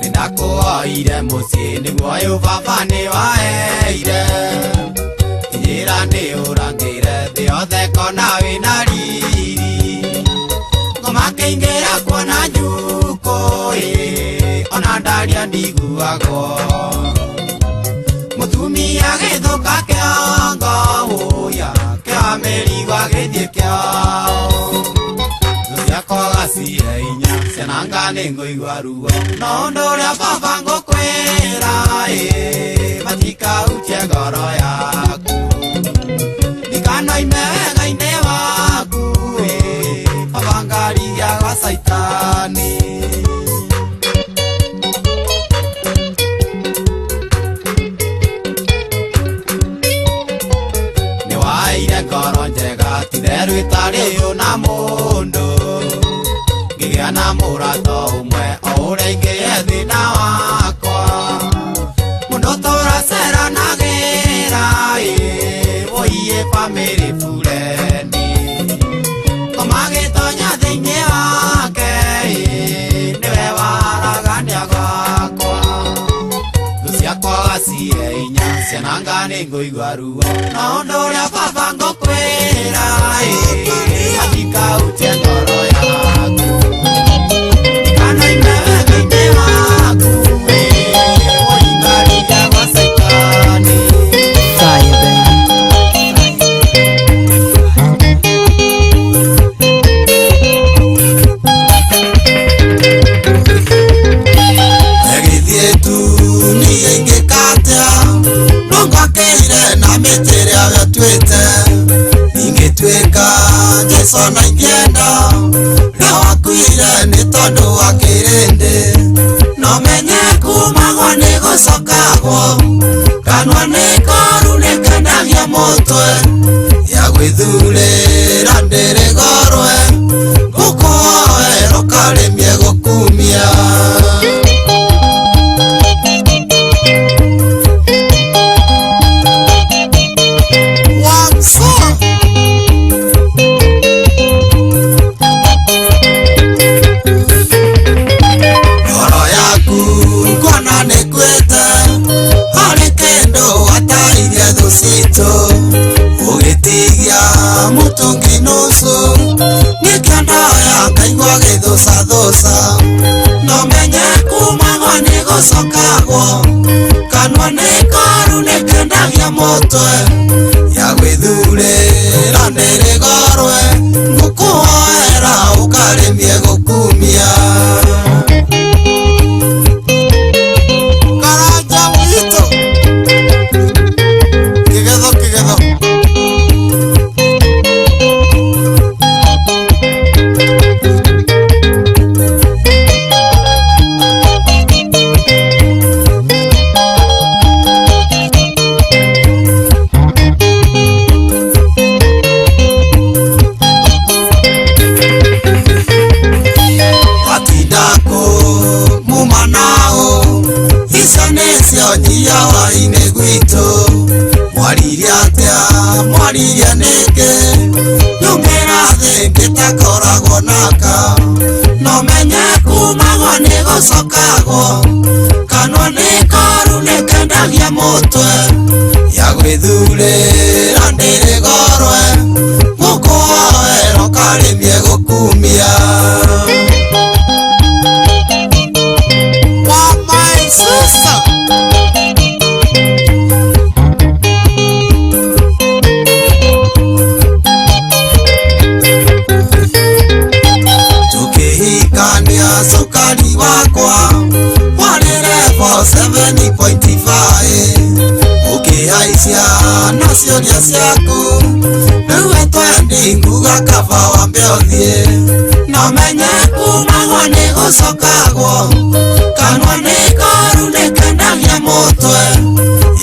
Nĩndakũhoire mũciĩ nĩguo ũyũ baba nĩ waheire, njĩra nĩ ũrangĩire thĩ yothe kona wĩna riri. Ngoma kĩingĩra kuona njukũ ona ndaria ndiguagwo, mũtumia gĩthũka kĩongo kĩa mĩrigo gĩthiĩ kĩao. Thũ ciakwa gacihe hinya, cenanga nĩ ngũigua ruo. Na ũndũ ũrĩa baba ngũkwĩra matikahutie ngoro yaku, ndikanoime wega-inĩ waku ũgangarigia gwa Saitani. Nĩwaheire ngoro njega ti therũ ĩtarĩ na mũndũ, ngĩgĩa na mũrato ũmwe o ũrĩa ingĩethina wakwa mũndũ tũraceranagĩra woiye family furendi komagĩtonya thĩinĩ wake nĩwe waragania gwakwa thũ ciakwa gacihe hinya ciananga nĩ ngũigua ruo no ũndũ ũrĩa baba ngũkwĩra andika utie ngoro yaku ikanoime wega-inĩ waku woingarithia gwa Saitani. Fire, baby. Egithietu niĩ ingĩkatia nongakĩire na mĩtĩre agatuĩte ingĩtuĩka Jesũ na ingĩenda rĩo akuire nĩ tondũ wa kĩrĩndĩ no menye kumagwo nĩ gũcokagwo kanua nĩ koru nĩ kendagia mũtwe ya gwĩthurĩra ndĩrĩgorwe ngũkũhoero karĩmie gũkumia ugitigia mutungi nusu nikandoya ngaigua githucathuca no menye kumagwo ni gucokagwo kanua ni koru nikendagia mutwe ya gwithurira ndirigorwe ngukuhoera ukarimie gukumia karanja wito kigetho mwariria nĩngĩ nyumĩra thĩ ngĩtakoragwo naka no menye kumagwo nĩ gũcokagwo kanua nĩ koru nĩ kendagia mũtwe ya gwĩthurĩra ndĩrĩgorwe ngũkũhoero karĩmie gũkumia wa my sister. Sukari wakwa warire for 7.5 ukihaicia na ciũria ciaku rĩu etwendi nguga kaba wambe ũthiĩ no menye kumagwo nĩ gũcokagwo kanua nĩ koru nĩ kendagia mũtwe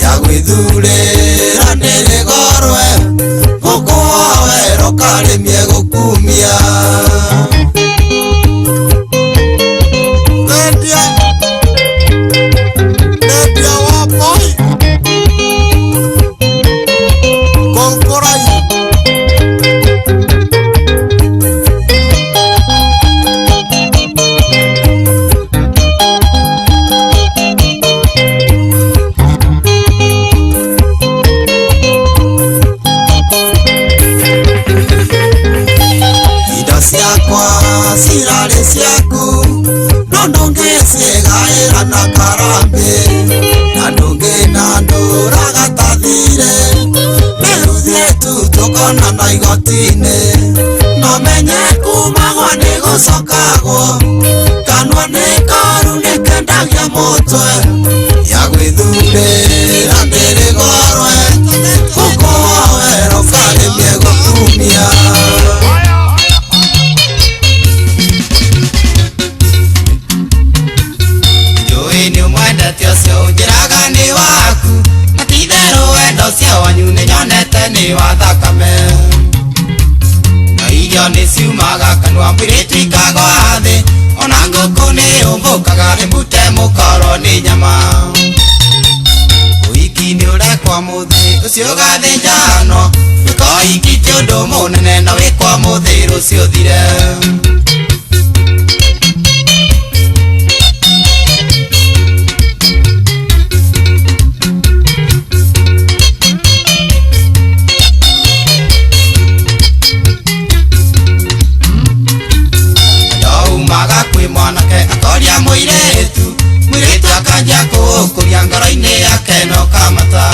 ya gwĩthurĩra ndĩrĩgorwe ngũkũhoero karĩmie gũkumia cirarĩ ciaku no ndũngĩciĩgaĩra na karambĩ na ndũngĩna ndũraga tathire rĩu thiĩtu tũkona na igoti-inĩ no menye kumagwo nĩ gũcokagwo kanua nĩ koru nĩ kendagia mũtwe ya gwĩthurĩra ndĩrĩgorwe ngũkũhoero karĩmie gũkumia ni wa thakame na irio ni ciumaga kanua mbirĩtu ikagwa thĩ ona mukaga rimute mukoro ni nyama Uiki ni urekwa muthi ucio gathinjano Ukoiki ti undu munene na wikwa muthi rucio thire Akoria muiretu akanja kukuria ngoro-ini yake no kamata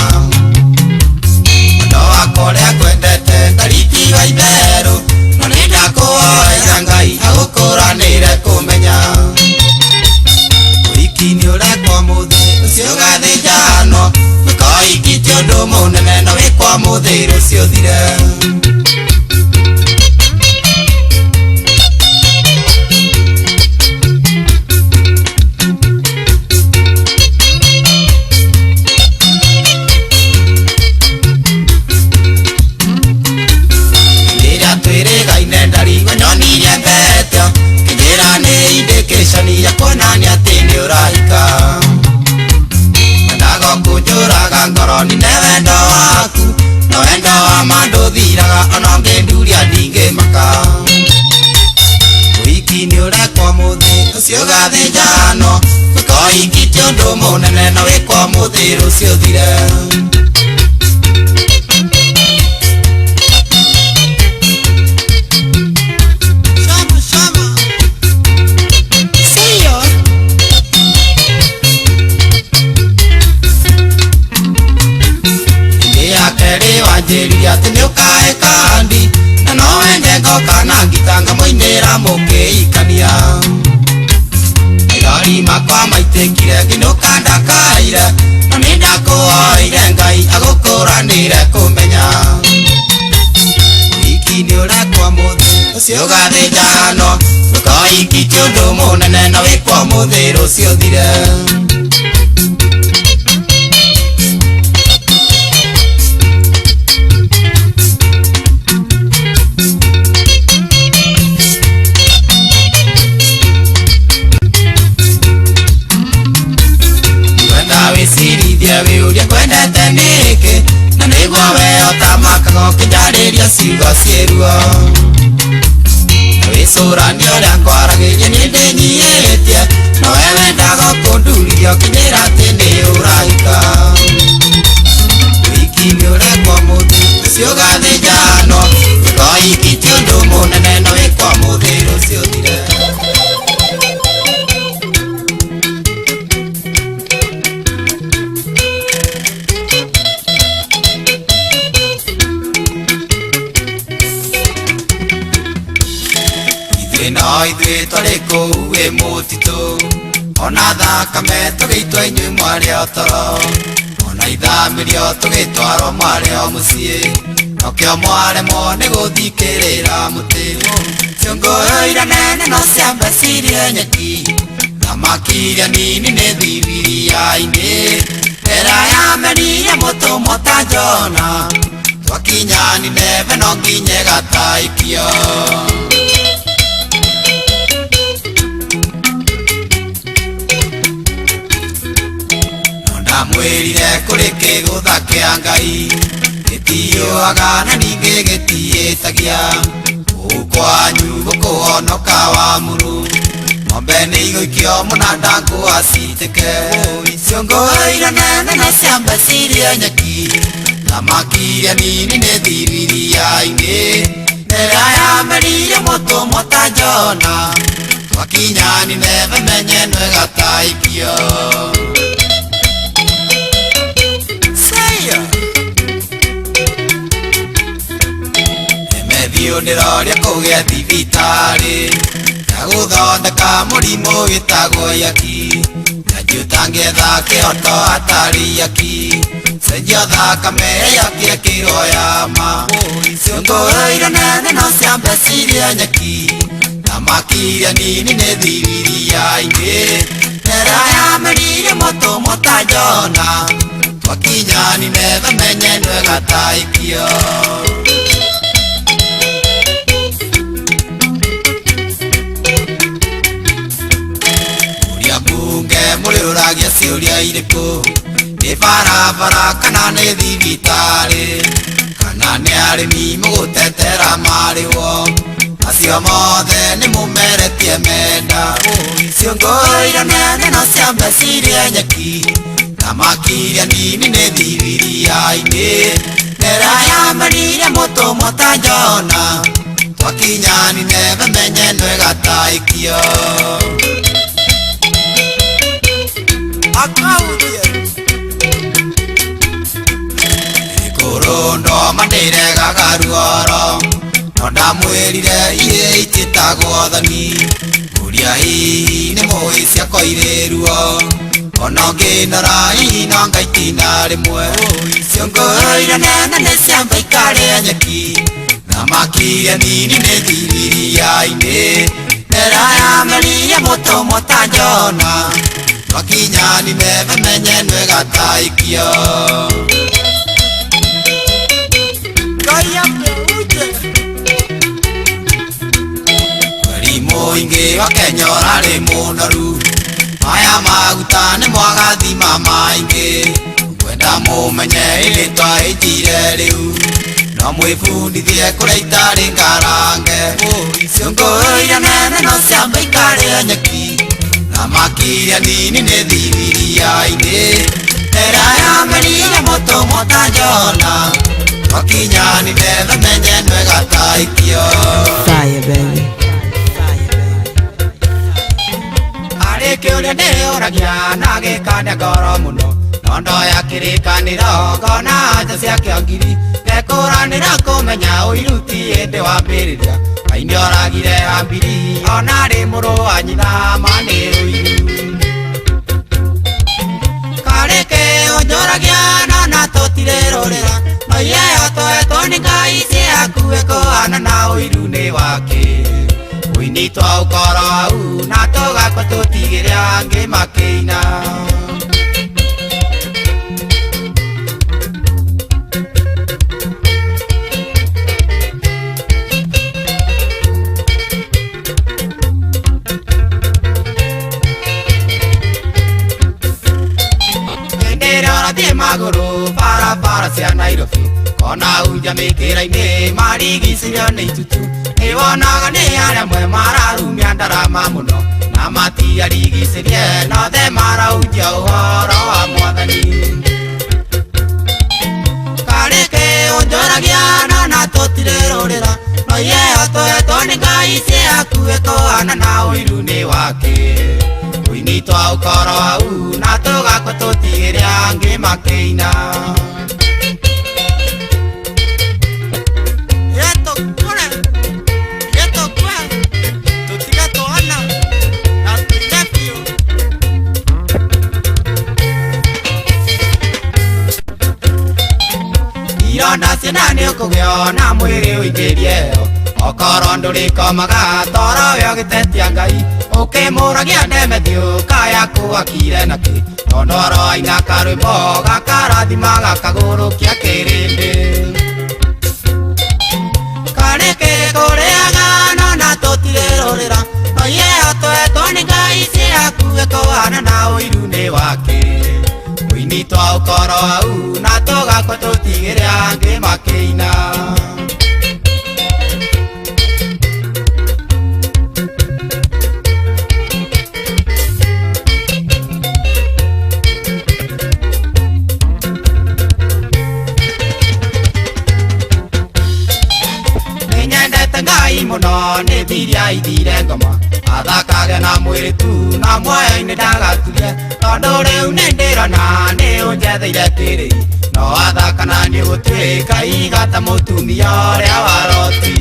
Ndo akoria kwendete tariki wa itheru No nenda kuoya Ngai agukuranire kumenya Uiki ni urekwa muthi ucio gathinjano Ukoiki ti undu munene na wikwa muthi rucio thire ya kuonania ati ni urahika Ndago kunjuraga ngoroni ne wendo waku No wendo wa mandu thiraga ona ngenduria ndingimaka Uiki ni urekwa muthi ucio gathinjano Ukoiki ti undu munene na wikwa muthi rucio thire Wanjĩrithia atĩ nĩ ũkae kandi Na no wende ngoka na ngitanga moinĩra mũkĩikania Maithori makwa maitĩkire nginũka ndakaire No nĩ ndakũhoire Ngai agũkũranĩre kũmenya Uiki nĩ ũrekwa muthi ũcio gathinjano Ndũkoiki ti ũndũ mũnene na wĩkwo muthi rũcio thire Wĩcirithie wĩũrie kwendete nĩkĩ Na nĩguo weyotamakaga ũkĩnjarĩria ciugo ciĩruo Na wĩcũranie ũrĩa ngwaragĩria nĩ ndĩnyihĩtie No we wendaga kũndurithia ũkinyĩra atĩ nĩ ũrahika Uiki nĩ ũrekwa muthi ũcio gathinjano Ũkoiki ti ũndũ mũnene na wĩkwa muthi rũcio thire No ithuĩ tũrĩ kũu wĩ mũtitũ Ona thakame tũgĩitwo inyuĩ mwarĩ o toro Ona ithamĩrio tũgĩtwarwo mwarĩ o mũciĩ Nokĩo mwaremwo nĩ gũthikĩrĩra mũtĩ Ciũngũrũ nene no ciambe cirie nyeki Thamaki iria nini nĩ thibiriya-inĩ Hera yamenire mũtũmwo ta Jona Twakinya Nineve no nginye gataikio Ndamwĩrire kũrĩ kĩgũtha kĩa Ngai Gĩtiũaga na ningĩ gĩtiĩtagia Kũu kwanyu gũkũhonoka wa muru Ng'ombe nĩ igũikio mũnanda ngũa citĩke Ciũngũrũ nene no ciambe cirie nyeki Thamaki iria nini nĩ thibiriya-inĩ Hera yamenire mũtũmwo ta Jona Twakinya Nineve menye no ĩgataikio Emethio ndĩroria kũgĩa thibitarĩ Ya gũthondeka mũrimũ wĩtagwo yaki Na njũtangĩetha kĩhoto hatarĩ yaki Cenjia thakame yaki ĩkĩrwo ya ma Ciũngũrũ nene no ciambe cirie nyeki Thamaki iria nini nĩ thibiriya-inĩ Hera yamenire mũtũmwo ta Jona Twakinya Nineve menye no ĩgataikio wĩyũragia ciũria irĩkũ nĩ barabara kana nĩ thibitarĩ kana nĩ arĩmi mũgũtetera marĩwo acio mothe nĩ mũmeretie menda ciongũire nene no cia mbeciria nyeki na makiria nini nĩ thibiriai-inĩ nera yamerire mũtũmwo ta Jona twakinyani neve menye nwegataikio ikurundo mandiregaga ruoro no ndamwĩrire iria itĩtagwo thoni nguria hihi nĩ mũĩ ciakwa irĩ ruo ona ngĩnora hihi no ngaitina rĩmwe ciongũire nene nĩ ciamba ikarĩa nyeki na makiria nini nĩ thibiriai-inĩ nera yamerire mũtũmwo ta Jona twakinyani neve menye nwegataikio mũingĩ wa Kenya ũrarĩ mũnoru maya maguta nĩ mwagathima maingĩ kwenda mũmenye rĩtwa ĩnjire rĩu no mwĩbundithie kũrĩa itarĩ ngarange ciongũire nene no ciamba ikarĩa nyeki na makiria nini nĩ thibiriai-inĩ nera yamerire mũtũmwo ta Jona twakinyani neve menye nwegataikio Fire, baby. Kĩũria ndĩyũragia na gĩkania ngoro mũno no ndoya kĩrĩkanĩro ngona nja cia kĩongiri ngekũranĩra kũmenya ũiru ti hĩndĩ wambĩrĩria Ngai nĩoragire Habili ona rĩ mũrũ wa nyina ma nĩ ũiru karĩ kĩũnjũragia no na tũtirĩrũrĩra no iheo tũhetwo nĩ Ngai ciakuĩ kũhana na ũiru nĩ wake ũini twa ũkoro hau na tũgakua tũtigĩre angĩ makĩina thiĩ magũrũ barabara cia Nairobi kona unja mĩkĩra-inĩ marigicĩirio nĩ itutu nĩwonaga nĩ arĩa amwe mararumia ndarama mũno na matiarigicĩrie nothe maraunjia ũhoro wa Mwathani karĩ kĩũnjũragia no na tũtirĩrũrĩra no iheo tũhetwo nĩ Ngai ciakuĩ kũhana na ũiru nĩ wake ũini twa ũkoro hau na tũgakua tũtigĩre angĩ makĩina ironda ciana nĩũkũgĩa na mwĩrĩ ũingĩrie okorwo ndũrĩkomaga toro wĩ ũgĩtetia Ngai ũkĩmũragia Demethiũ kaya kũakire nakĩ tondoro aina karwĩmbo gakarathima gakagũrũkia kĩrĩndĩ karĩ kũrĩaga no na tũtirĩrũrĩra no iheo tũhetwo nĩ Ngai ciakuĩ kũhana na ũiru nĩ wake ũini twa ũkoro hau na tũgakua tũtigĩre angĩ makĩina Ngai mũno nĩ thiria ithire ngoma athakage na mwĩrĩ tu na muoyo-inĩ ndagaturie tondũ rĩu nĩ ndĩrona nĩ ũnjetheire kĩrĩ no athaka na nĩ ũgũtuĩka igata mũtumia ũrĩa wa Loti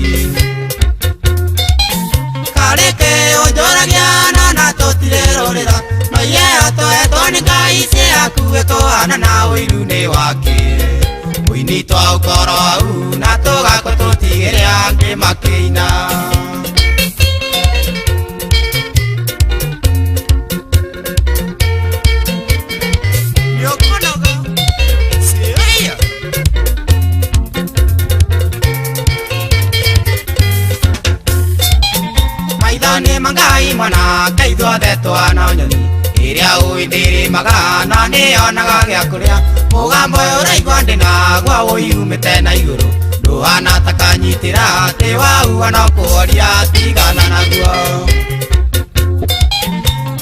karĩ kĩũnjũragia no na tũtirĩrũrĩra no iheo tũhetwo nĩ Ngai ciakuĩ kũhana na ũiru nĩ wake ũini twa ũkoro hau na tũgakua tũtigĩre angĩ makĩina maitho nĩ ma Ngai mwana kaithuothe twana nyoni Iria uithiri magana ni onaga gya kuria mugambo uraigwa ndinagwa uyumite na iguru nduhana takanyitira ati wauga no kuoria tigana naguo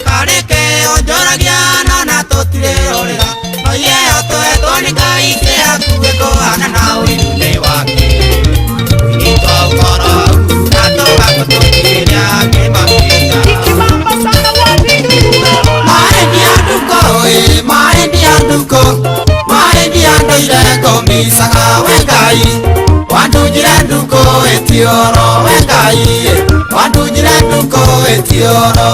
kareke onjoragia nona tutirerorera no yeo twetwo ni ngai kiakuwe kuhana na uirune wake winitwo ukoro na tugagututiria kimamita Ikibamba sana wapi nduru wewe. Maendi andoire ngomisaga wengai wandunjire nduko etioro wengai wandunjire nduko etioro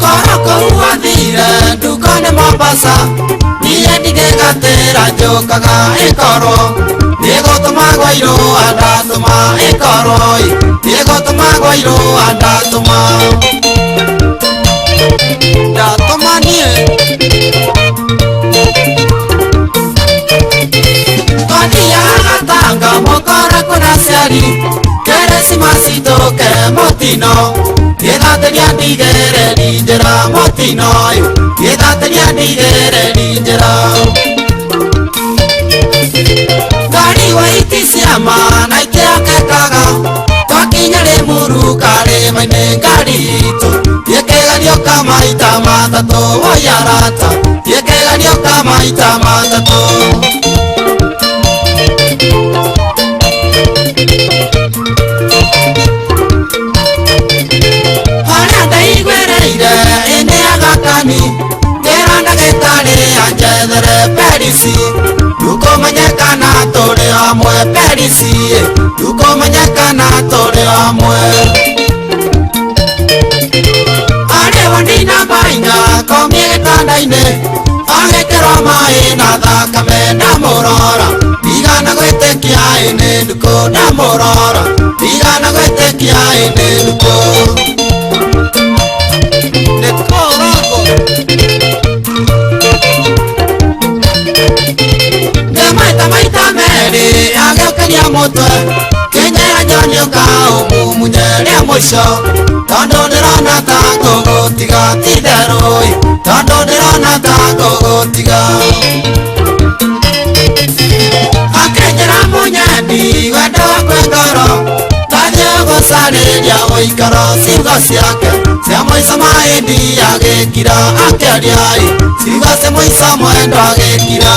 koroko wathire nduko ni Mombasa niye ndigegatira njukaga ikoro nigutuma gwairo andatuma ikoro nigutuma gwairo andatuma ndatuma nie Kodia gatanga mokora kuna siari Keresimasi toke motino Yedatenia ndigere ninjera motino Yedatenia ndigere ninjera Gari wa itisiama na ikeake kaga Twakinya limuru kare maine ngari itu Yekeganio kama ita matatu wayarata Yekeganio kama ita matatu Haranda igwereire ene agakani Geranda getare anjethere perisi Duko manyekana tore amwe perisi Duko manyekana tore amwe Wandina bainga komie tandaine Agekero mai na thakame na morora Igana gwetekia ene nduko na morora Igana gwetekia ene nduko Neko rogo Maita meri agekenia motwe Kenyera nyonyo ka umumunyeria mwisho Tondo ndirona ta kugutiga titheroi Tondo ndirona ta kugutiga Akenyera munyendi wendo wakwe ngoro Tajia gusariria uikaro ciugo ciake Cia mwico maendi agikira akeriai Ciugo cia mwico mwendo agikira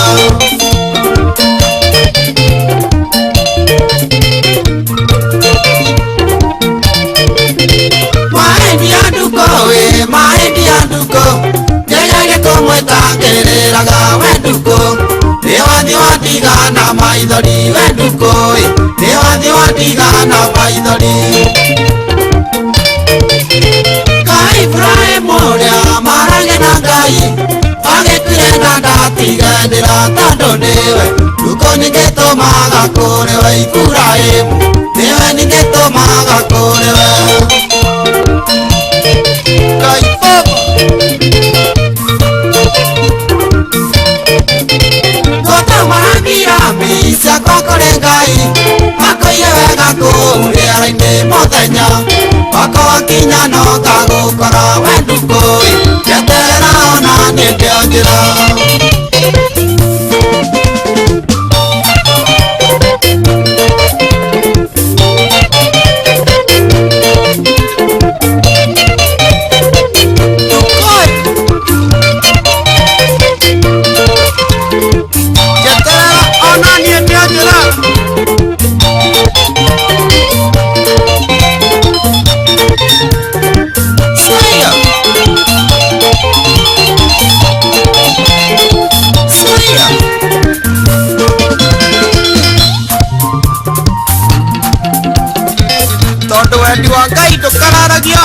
Maendi anduko Nyegage kumwetangiriraga wenduko Niwathi watigana maithori wenduko Niwathi watigana maithori Ngai Ibrahimu uria marage na Ngai Agĩkuire na ndatiganĩra tondũ nĩwe Nduko nĩngĩtũmaga kũrĩ we Ibrahimu Nĩwe nĩngĩtũmaga kũrĩ we Cia kokore Ngai Makoire wega kũrĩara-inĩ mũthenya Wako wakinya no ngagũkora we ndukũi Njeterera ona nĩndĩo njĩra Wendi wa Ngai ndukararagia